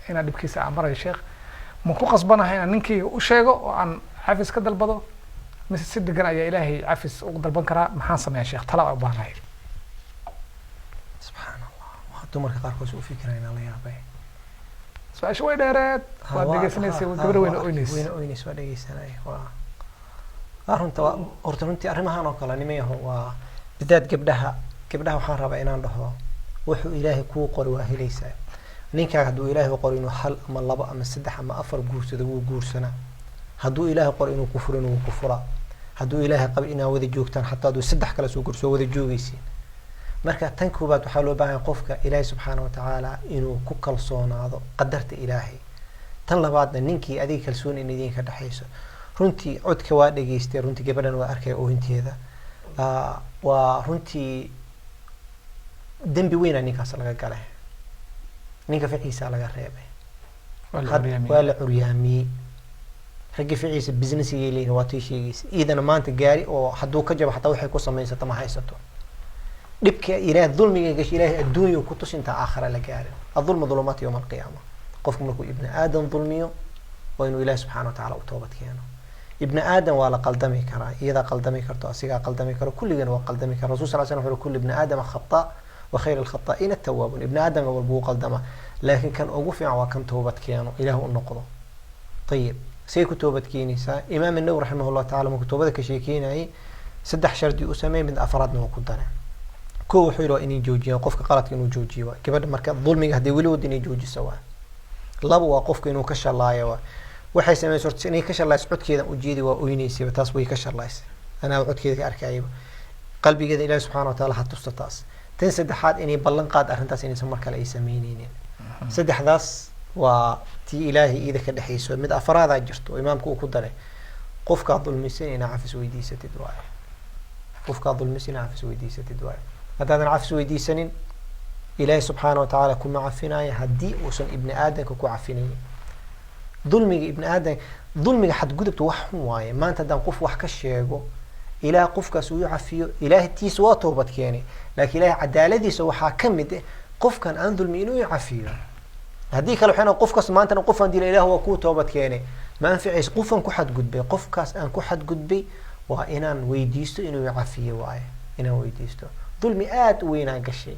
inaan dhibkiisa aan marayo sheekh ma ku qasbanahay inaan ninkayga u sheego oo aan cafis ka dalbado mise si degan ayaa ilaahay cafis ugu dalban karaa maxaan sameeyaa sheekh tala aan u baahanahay subxaanallah waa dumarka qaarkood u fikirayna la yaabay su-aasha way dheereed waad dhegeysanaysay gabadha weyna oynaysay weyna oynaysay waa dhegeysanay waa horta runtii arrimahan oo kale nimayaho waa bidaad gabdhaha waxaan rabaa inaan dhaho wuxuu ilaahay kuu qori waa helaysaa ninkaaga hadduu ilaahay qori inuu hal ama laba ama saddex ama afar guursado wuu guursanaa hadduu ilaahay qori inuu ku furo inuu ku furaa hadduu ilaahay qabo inaa wada joogtaan xataa hadduu saddex kale soo guurso wada joogaysiin marka tan koobaad waxaa loo baahan qofka ilaahay subxaana watacaala inuu ku kalsoonaado qadarta ilaahay tan labaadna ninkii adiga kalsooni in idinka dhexayso runtii codka waa dhageystay runtii gabadhan waa arkay oohinteeda waa runtii dembi weynaa ninkaas laga galay ninka ficiisa laga reebay waa la curyaamiyey ragga ficiisa businessigay leeyihin waa tii sheegaysa iidana maanta gaari oo hadduu ka jabo xataa waxay ku samaysato ma haysato dhibka ilaah dulmiga gash ilaahay adduunya ku tusinta aakhira la gaarin adulmu dhulumat yawm alqiyaama qofku markuu ibn aadam dulmiyo waa inuu ilaahay subxaana watacaala u toobad keeno ibn aadam waa la qaldami karaa iyadaa qaldami karto asigaa qaldami karo kulligana waa qaldami kara rasul sal slam wuxuu kulli ibn aadama khata wa khayr alkhataa'iina attawaabuun ibn aadamka walbuu qaldama laakiin kan ugu fiican waa kan toobad keeno ilaah u noqdo ayib say ku toobad keenaysaa imaam an-nawawi raximahullah taala markuu toobada ka sheekeynayay saddex shardi u sameeyay mid afraadna waa ku daray koo wuxuu yidhi waa inay joojiyaan qofka qaladka inuu joojiyo waa gabadha marka dulmiga haddii weli wada inay joojiso waa laba waa qofka inuu ka shalaayo waa waxay sameysay horta inay ka shalayso codkeeda ujeedi waa oynaysayba taas way ka shalaysay anaa codkeeda ka arkayaba qalbigeeda ilaahi subxaana wataala ha tusta taas tan saddexaad inay ballan qaad arrintaas inaysan mar kale ay sameyneynin saddexdaas waa tii ilaahay iida ka dhexayso mid afraadaa jirto oo imaamku uu ku daray qofkaad dulmisan inaa cafis weydiisatid waaye qofkaad dulmisan inaa cafis weydiisatid waaye haddaadan cafis weydiisanin ilaahay subxaana watacaala kuma cafinaya haddii uusan ibni aadamka ku cafinaynin dulmiga ibni aadam dulmiga xadgudubta wax xun waaye maanta haddaan qof wax ka sheego ilaah qofkaas uu cafiyo ilaahay tiisa waa toobad keenay laakiin ilaahay cadaaladiisa waxaa ka mid ah qofkan aan dulmi inuu cafiyo haddii kale waxaan qofkaas maanta qofan dila ilaah waa ku toobad keenay ma anficayso qofan ku xadgudbay qofkaas aan ku xadgudbay waa inaan weydiisto inuu cafiyo waaye inaan weydiisto dulmi aad u weynaa gashay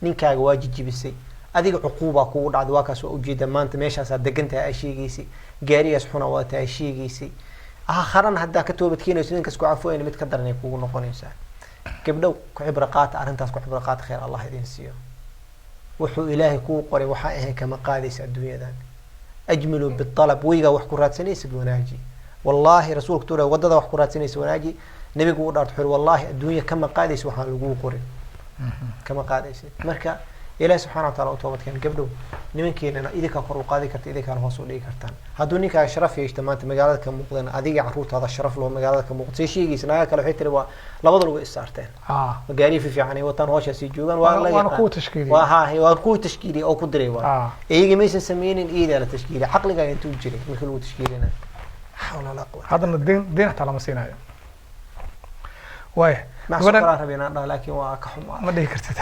ninkaaga waa jijibisay adiga cuquubaa kugu dhacday waa kaas waa ujeeda maanta meeshaasaa degantahay ay sheegaysay gaarigaas xuna waa tahay sheegaysay aakharana haddaa ka toobad keenayso ninkaas ku cafooyna mid ka daran ay kugu noqonaysaa gabdhow ku cibro qaata arrintaas ku cibro qaata khayr allah idin siiyo wuxuu ilaahay kuu qoray waxaa ahayn kama qaadaysa adduunyadan ajmilu bitalab weygaa wax ku raadsanaysid wanaaji wallaahi rasuulku tuura wadada wax ku raadsanaysa wanaaji nabigu u dhaarto xuri wallaahi adduunya kama qaadaysa waxaan laguu qorin kama qaadaysid marka ilaahay subxaana wataala u toobad keen gabdhow nimankeenana idinkaa kor u qaadi karta idinkaana hoos u dhigi kartaan hadduu ninkaaga sharaf yeeshta maanta magaalada ka muuqdeen adiga carruurtaada sharaf loo magaalada ka muuqda say sheegaysa nagaa kale waxay tiri waa labada lagu isaarteen magaariya fi fiican ay wataan hooshaasi joogaan waana kuwa tashkiiliya waa kuwa tashkiiliya oo ku diray waa iyaga maysan sameynin iidaa la tashkiiliya caqligaaga intuu jiray markii lagu tashkiilina xawla laa quwwata haddana deen xataa lama siinayo waaya macsuuqaraa rabay inaan dhaha laakiin waa ka xumaa ma dhihi kartid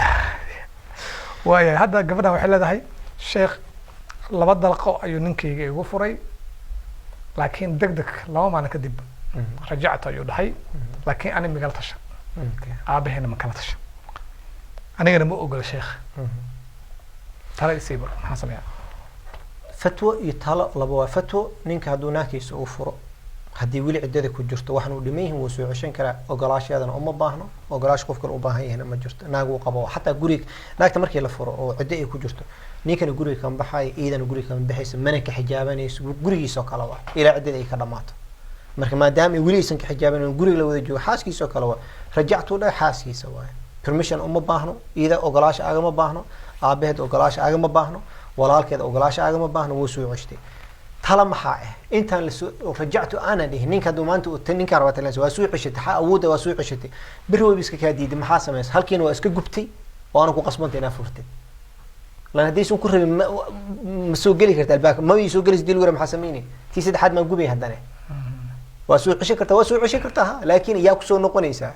waaya hadda gabadhan waxay leedahay sheekh laba dalqo ayuu ninkayga igu furay laakiin deg deg laba maalin kadib rajacta ayuu dhahay laakiin ani magala tasha aabaheena ma kala tasha anigana ma ogola sheekh tala isiiba maxaan sameeyaa fatwo iyo talo laba waa fatwo ninka hadduu naagkiisa uu furo haddii weli ciddada ku jirto waxaan u dhiman yihiin wuu soo ceshan karaa ogolaasheedana uma baahno ogolaash qof kale u baahan yahayna ma jirto naag uu qabo xataa guriga naagta markii la furo oo ciddo ay ku jirto ninkana guriga kan baxayo iidana guriga kan baxaysa mana ka xijaabanayso gurigiisoo kale waa ilaa ciddada ay ka dhammaato marka maadaama weli aysan ka xijaabanan guriga la wada joogo xaaskiisoo kale waa rajactuu dhahay xaaskiisa waaye permission uma baahno iida ogolaasha agama baahno aabaheed ogolaasha agama baahno walaalkeeda ogolaasha agama baahno wuu soo ceshtay tala maxaa ah intaan lasoo rajactu aanan dhihin ninka hadduu maanta ninkaan rabaa talansa waa soo ceshatay awoodda waa soo ceshatay beri wayba iska kaa diiday maxaa samaysa halkiina waa iska gubtay oo ana ku qasbanta inaa furtay lan haddaysan ku rabin ma soo geli karta albaabka ma ii soo gelaysa dil wara maxaa samaynay tii saddexaad maan gubay haddane waa soo ceshan kartaa waa soo ceshan kartaa ha laakiin yaa kusoo noqonaysaa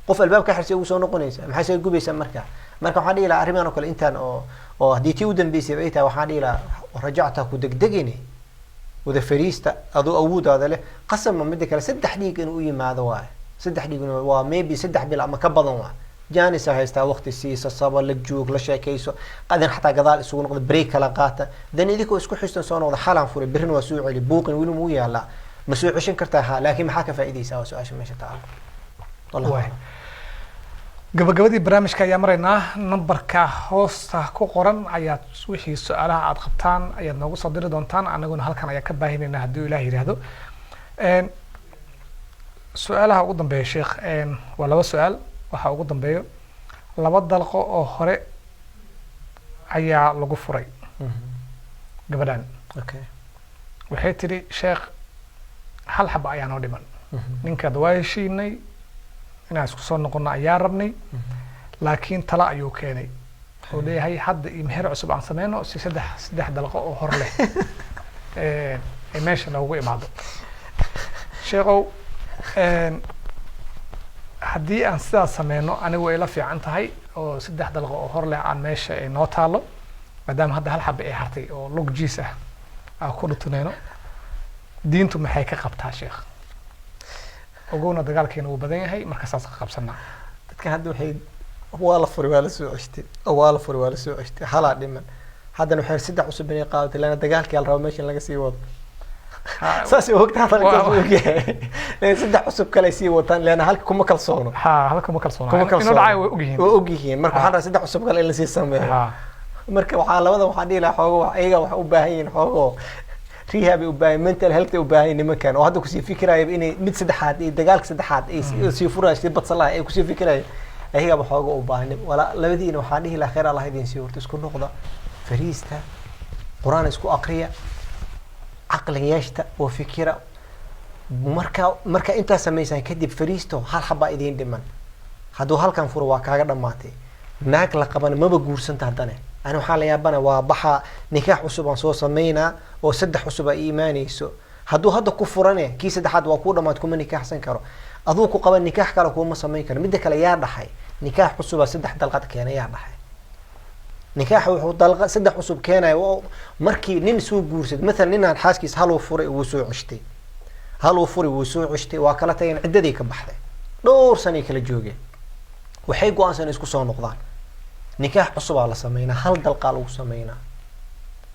qof albaabka xirsi ugu soo noqonaysaa maxaa soo gubaysaa marka waxaan dhihi lahaa arrimahan oo kale intaan oo haddii tii u dambeysay ay tahay waxaan dhihi lahaa rajacta ku degdegine wada fariista adoo awoodaada leh qasama midda kale saddex dhiig inuu u yimaado waaye saddex dhiig waa maybe saddex bil ama ka badan waa jaanisa haystaa waqti siisa saba la joog la sheekayso qadan xataa gadaal isugu noqdo break kala qaata dan idinkoo isku xistan soo noqda xalaan furay birrin waa soo celi buuqin weli muu yaalaa ma soo ceshan kartaa ha laakiin maxaa ka faa'iidaysaa waa su-aasha meesha taalo wallahi gabagabadii barnaamijka ayaa maraynaa nambarka hoosta ku qoran ayaad wixii su-aalaha aad qabtaan ayaad noogu soo diri doontaan anaguna halkan ayaa ka baahinayna haddii ilaah yidhaahdo su-aalaha ugu dambeeya sheekh waa laba su-aal waxaa ugu dambeeyo laba dalqo oo hore ayaa lagu furay gabadhan waxay tidhi sheekh hal xaba ayaa noo dhiman ninkaad waa heshiinay inaan isku soo noqono ayaa rabnay laakiin tala ayuu keenay oo leeyahay hadda iyo meher cusub aan sameyno si saddex dalqo oo hor leh ay meesha noogu imaado sheekhow haddii aan sidaas sameyno anigu ay la fiican tahay oo saddex dalqo oo hor leh aan meesha ay noo taalo maadaama hadda hal xaba ay hartay oo lug jiis ah aan ku dhutunayno diintu maxay ka qabtaa sheekh ogowna dagaalkeena wuu badan yahay marka saas ka qabsanaa dadka hadda waxay waa la furi waa la soo ceshtay waa la furi waa la soo ceshtay halaa dhiman haddana waxay saddex cusub inay qaadatay lana dagaalkii la rabo meesha laga sii wado saas oo ogtaa halka uu yahay saddex cusub kale sii wataan lana halka kuma kalsoono halka kuma kalsoono inuu dhacay way ogyihiin marka waxaan rabaa saddex cusub kale in la sii sameeyo marka waxaa labada waxaan dhihi lahaa xoogo ayaga wax u baahan yihiin xoogo rehab u baahan mental health u baahan nimankan oo hadda ku sii fikiraayo inay mid saddexaad iyo dagaalka saddexaad ay sii furaashay badsalaha ay ku sii fikiraayo ayaga waxooga u baahan wala labadiina waxaan dhihi lahaa khayr Allah idin sii horta isku noqda fariista quraan isku aqriya aqliga yeeshta oo fikira marka inta sameeysan kadib fariisto hal xaba idin dhiman hadduu halkan furo waa kaaga dhamaatay naag la qaban maba guursanta haddana أنا وحال يابنا وبحا نكاح عصب عن صوص مينا أو سدح عصب إيماني سو هذا كفرني كي سدح حد وقوله ما تكون نكاح سنكره أذوق قبل نكاح كلا كون مصمين كره مدك لا يار دحي نكاح عصب سدح دلقات كان يار دحي نكاح دلقات سدح عصب كان مركي ننسو جورسد مثلا ننا الحاسكيس هلو فرق وسوع عشتي هلو فرق وسوع عشتي وكلتين عددي كبحثي دور سنة كلا جوجي وحيقوا أنسان يسكو صار نقضان نكاح عصب على سمينا هل دلقالو سمينا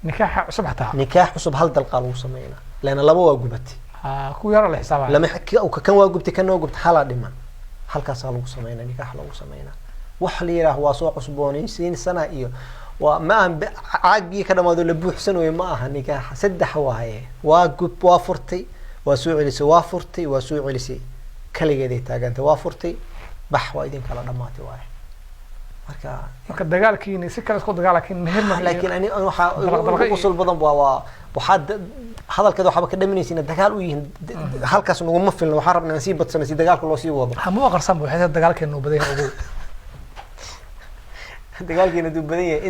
نكاح عصب حتى نكاح عصب هل دلقالو سمينا لأن لما واجبتي كو يرى الحساب لما حكي أو كان واجبتي كان واجبت حلا دمان هل كاسالو سمينا نكاح لو سمينا وحلي راه واسوق عصبوني سين سنة إيو وما عاقي كذا ما ذول بوح سنة وما نكاح سد حواهي واجب وافرتي وسوع لسي وافرتي وسوع لسي كلي جدي تاجنت وافرتي بح وايدين كلا دماتي واي marka dagaalkiina si kale isku dagaalkiin meher ma laakiin ani waxa usul badan waxaad hadalkeeda waxba ka dhaminaysiina dagaal u yihiin halkaas nagu ma filno waxa rabnaa si badsan si dagaalka loo sii wado ma qarsan buu xidid dagaalkeena uu badan yahay ugu dagaalkeena uu badan yahay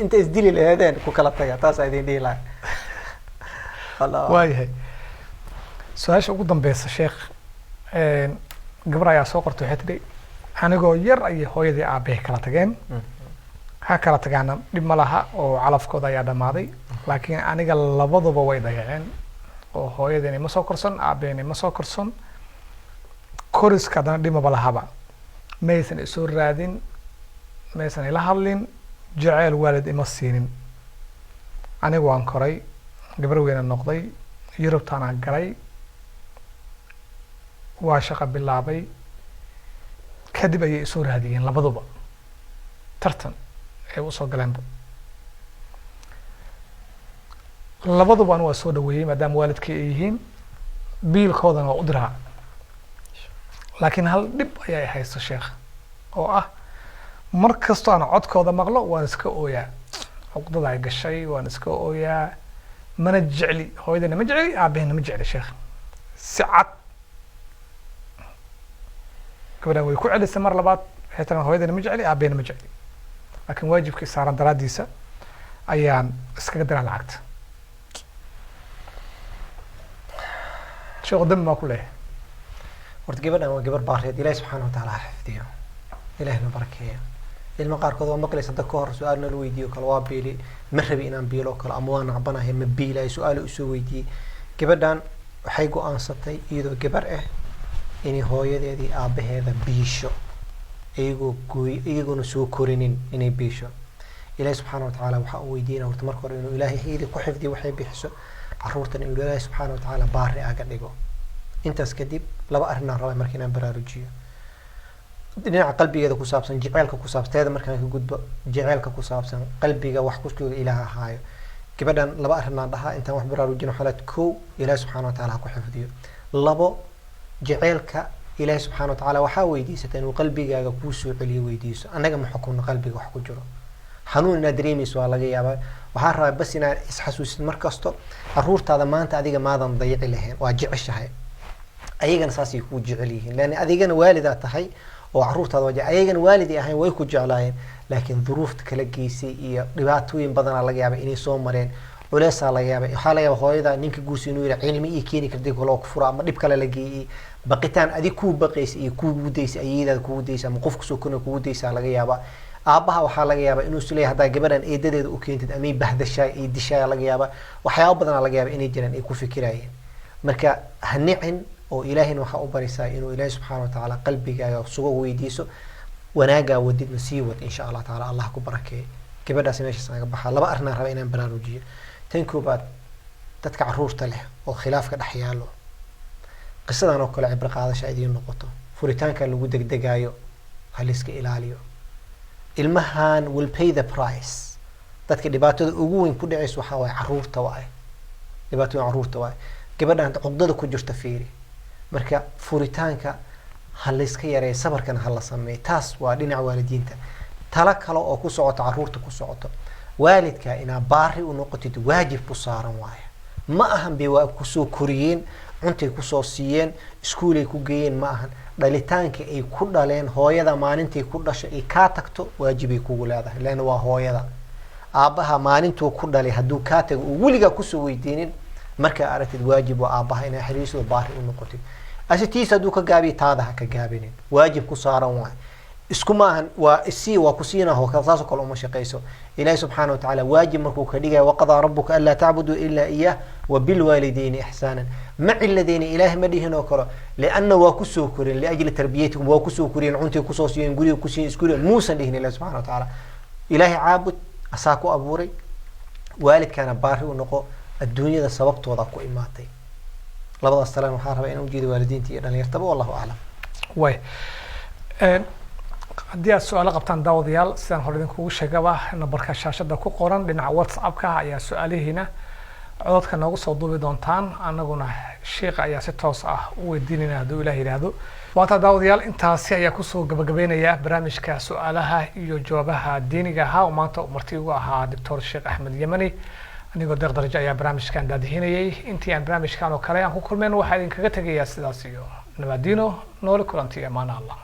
inta is dili lahaydeen ku kala taga taas ay idin dhiilaa Allah waayahay su'aasha ugu dambaysa sheekh gabar ayaa soo qortay waxay tidhi anigoo yar ay hooyadii aabahay kala tageen ha kala tagaana dhib ma laha oo calafkooda ayaa dhamaaday laakiin aniga labaduba way dayaceen oo hooyadeena ma soo korsan aabaheena ma soo korsan koriska hadana dhimaba lahaba maysan isoo raadin maysan ila hadlin jacayl waalid ima siinin anigu waan koray gabar weyna noqday yurubtaana galay waa shaqo bilaabay kadib ayay isoo raadiyeen labaduba tartan ay u soo galeenba labaduban waa soo dhaweeyey maadaama waalidkii ay yihiin biilkoodana waa u diraa laakiin hal dhib ayaa haysto sheekh oo ah mar kastoo aan codkooda maqlo waan iska ooyaa cuqdada ay gashay waan iska ooyaa mana jecli hooyadana ma jecli aabahena ma jecli sheekh si cad gabadhaan way ku celisay mar labaad waxay tagaan hooyadana ma jecli aabahena ma jecli laakiin waajibkii saaran daraaddiisa ayaan iskaga diraa lacagta sheekhu dambi maa ku leeyahay horta gabadhan waa gabar baareed ilaahi subxaana watacaala ha xifdiyo ilaahina barakeeya ilma qaarkood waa maqlaysa hadda ka hor su-aal nala weydiiyo kale waa biili ma rabi inaan biilo kale ama waa nacbanahay ma biilayo su-aal usoo weydiiyey gabadhan waxay go-aansatay iyadoo gabar ah inay hooyadeedii aabaheeda biisho iyagoona soo korinin inay biisho ilaahi subxaana watacaala waxaa uu weydiinaya horta marka hore inuu ilaahay iyadii ku xifdiyo waxay bixiso caruurtan inuu ilaahi subxaana watacaala baari aga dhigo intaas kadib laba arrinaan rabay marka inaan baraarujiyo dhinaca qalbigeeda ku saabsan jaceylka ku saabsan teeda markaan ka gudbo jaceylka ku saabsan qalbiga wax kuskooda ilaah ahaayo gabadhan laba arrinaan dhahaa intaan wax baraarujino xalaad kow ilaahi subxaana watacaala ha ku xifdiyo labo jaceylka ilaahi subxaana watacaala waxaa weydiisata inuu qalbigaaga kuu soo celiyo weydiiso annaga ma xukunno qalbiga wax ku jiro xanuun inaad dareemayso waa laga yaabaa waxaa rabaa bas inaad isxasuusid mar kasto caruurtaada maanta adiga maadan dayici lahayn waa jeceshahay ayagana saasay kuu jecel yihiin lan adigana waalidaa tahay oo caruurtaada waa ayagana waalidii ahayn way ku jeclaayeen laakiin duruufta kala geysay iyo dhibaatooyin badanaa laga yaaba inay soo mareen culeysaa laga yaaba waxaa laga yaaba hooyada ninka guursi inuu yidha cilmi iyo keeni kartay kaloo ku fura ama dhib kale la geeyey baqitaan adig kuu baqaysa iyo kuugu daysa ayadaada kugu daysa ama qof kusoo korna kugu daysaa laga yaaba aabaha waxaa laga yaaba inuu isleeyahay haddaa gabadhan eedadeeda u keentid amay bahdashaay ay dishaaya laga yaaba waxyaaba badanaa laga yaaba inay jiraan ay ku fikirayeen marka ha nicin oo ilaahayna waxaa u baraysaa inuu ilaahay subxaana watacaala qalbigaaga sugo weydiiso wanaagaa wadidna sii wad insha allah tacaala allah ku barakeey gabadhaasi meeshaas naga baxaa laba arrinaan raba inaan baraarujiyo tan koobaad dadka caruurta leh oo khilaafka dhex yaalo qisadan oo kale cibro qaadasha idiin noqoto furitaanka lagu degdegaayo ha layska ilaaliyo ilmahan will pay the price dadka dhibaatada ugu weyn ku dhacaysa waxaa waaye caruurta waaye dhibaatada caruurta waaye gabadhan cuqdada ku jirta fiiri marka furitaanka ha layska yareeyo sabarkana ha la sameeyo taas waa dhinaca waalidiinta tala kale oo ku socoto caruurta ku socoto waalidka inaa baari u noqotid waajib ku saaran waaye ma ahan bay waa kusoo koriyeen cuntay kusoo siiyeen iskuulay ku geeyeen ma ahan dhalitaanka ay ku dhaleen hooyada maalintay ku dhashay ay kaa tagto waajibay kugu leedahay leanna waa hooyada aabaha maalintuu ku dhalay hadduu kaa tago oo weligaa kusoo weydiinin markaa aragtid waajib waa aabaha inaa xiriirsado baari u noqotid asitiis hadduu ka gaabiyo taada ha ka gaabinin waajib ku saaran waay isku maahan waa isii waa ku siinaho saasoo kale uma shaqayso ilaahi subxaana watacaala waajib markuu ka dhigayo waqadaa rabuka anlaa tacbuduu ilaa iyah wabilwaalidayni ixsaanan ma ciladeyni ilaahay ma dhihin oo kale lianna waa kusoo koreen liajli tarbiyatikum waa kusoo koriyeen cuntay kusoo siiyeen guriga ku siiyeen iskuuliga muusan dhihin ilahi subxana watacaala ilaahay caabud asaa ku abuuray waalidkaana baari u noqo adduunyada sababtooda ku imaatay labadaas talan waxaa rabaa inaan ujeedo waalidiinta iyo dhalinyartaba wallahu aclam way haddii aad su-aalo qabtaan daawadayaal sidaan hore idinkugu sheegaba nambarka shaashada ku qoran dhinaca whatsappka ayaa su-aalihiina cododka noogu soo duubi doontaan anaguna sheekha ayaa si toos ah u weydiinayna hadduu ilaah yidhaahdo waata daawadayaal intaasi ayaa kusoo gabagabeynaya barnaamijka su-aalaha iyo jawaabaha diiniga ahaa oo maanta marti ugu ahaa doctor sheekh axmed yemani anigoo deeq darajo ayaa barnaamijkan daadihinayay intii aan barnaamijkan oo kale aan ku kulmeen waxaa idinkaga tegayaa sidaas iyo nabaadiino noole kulanti amaana allah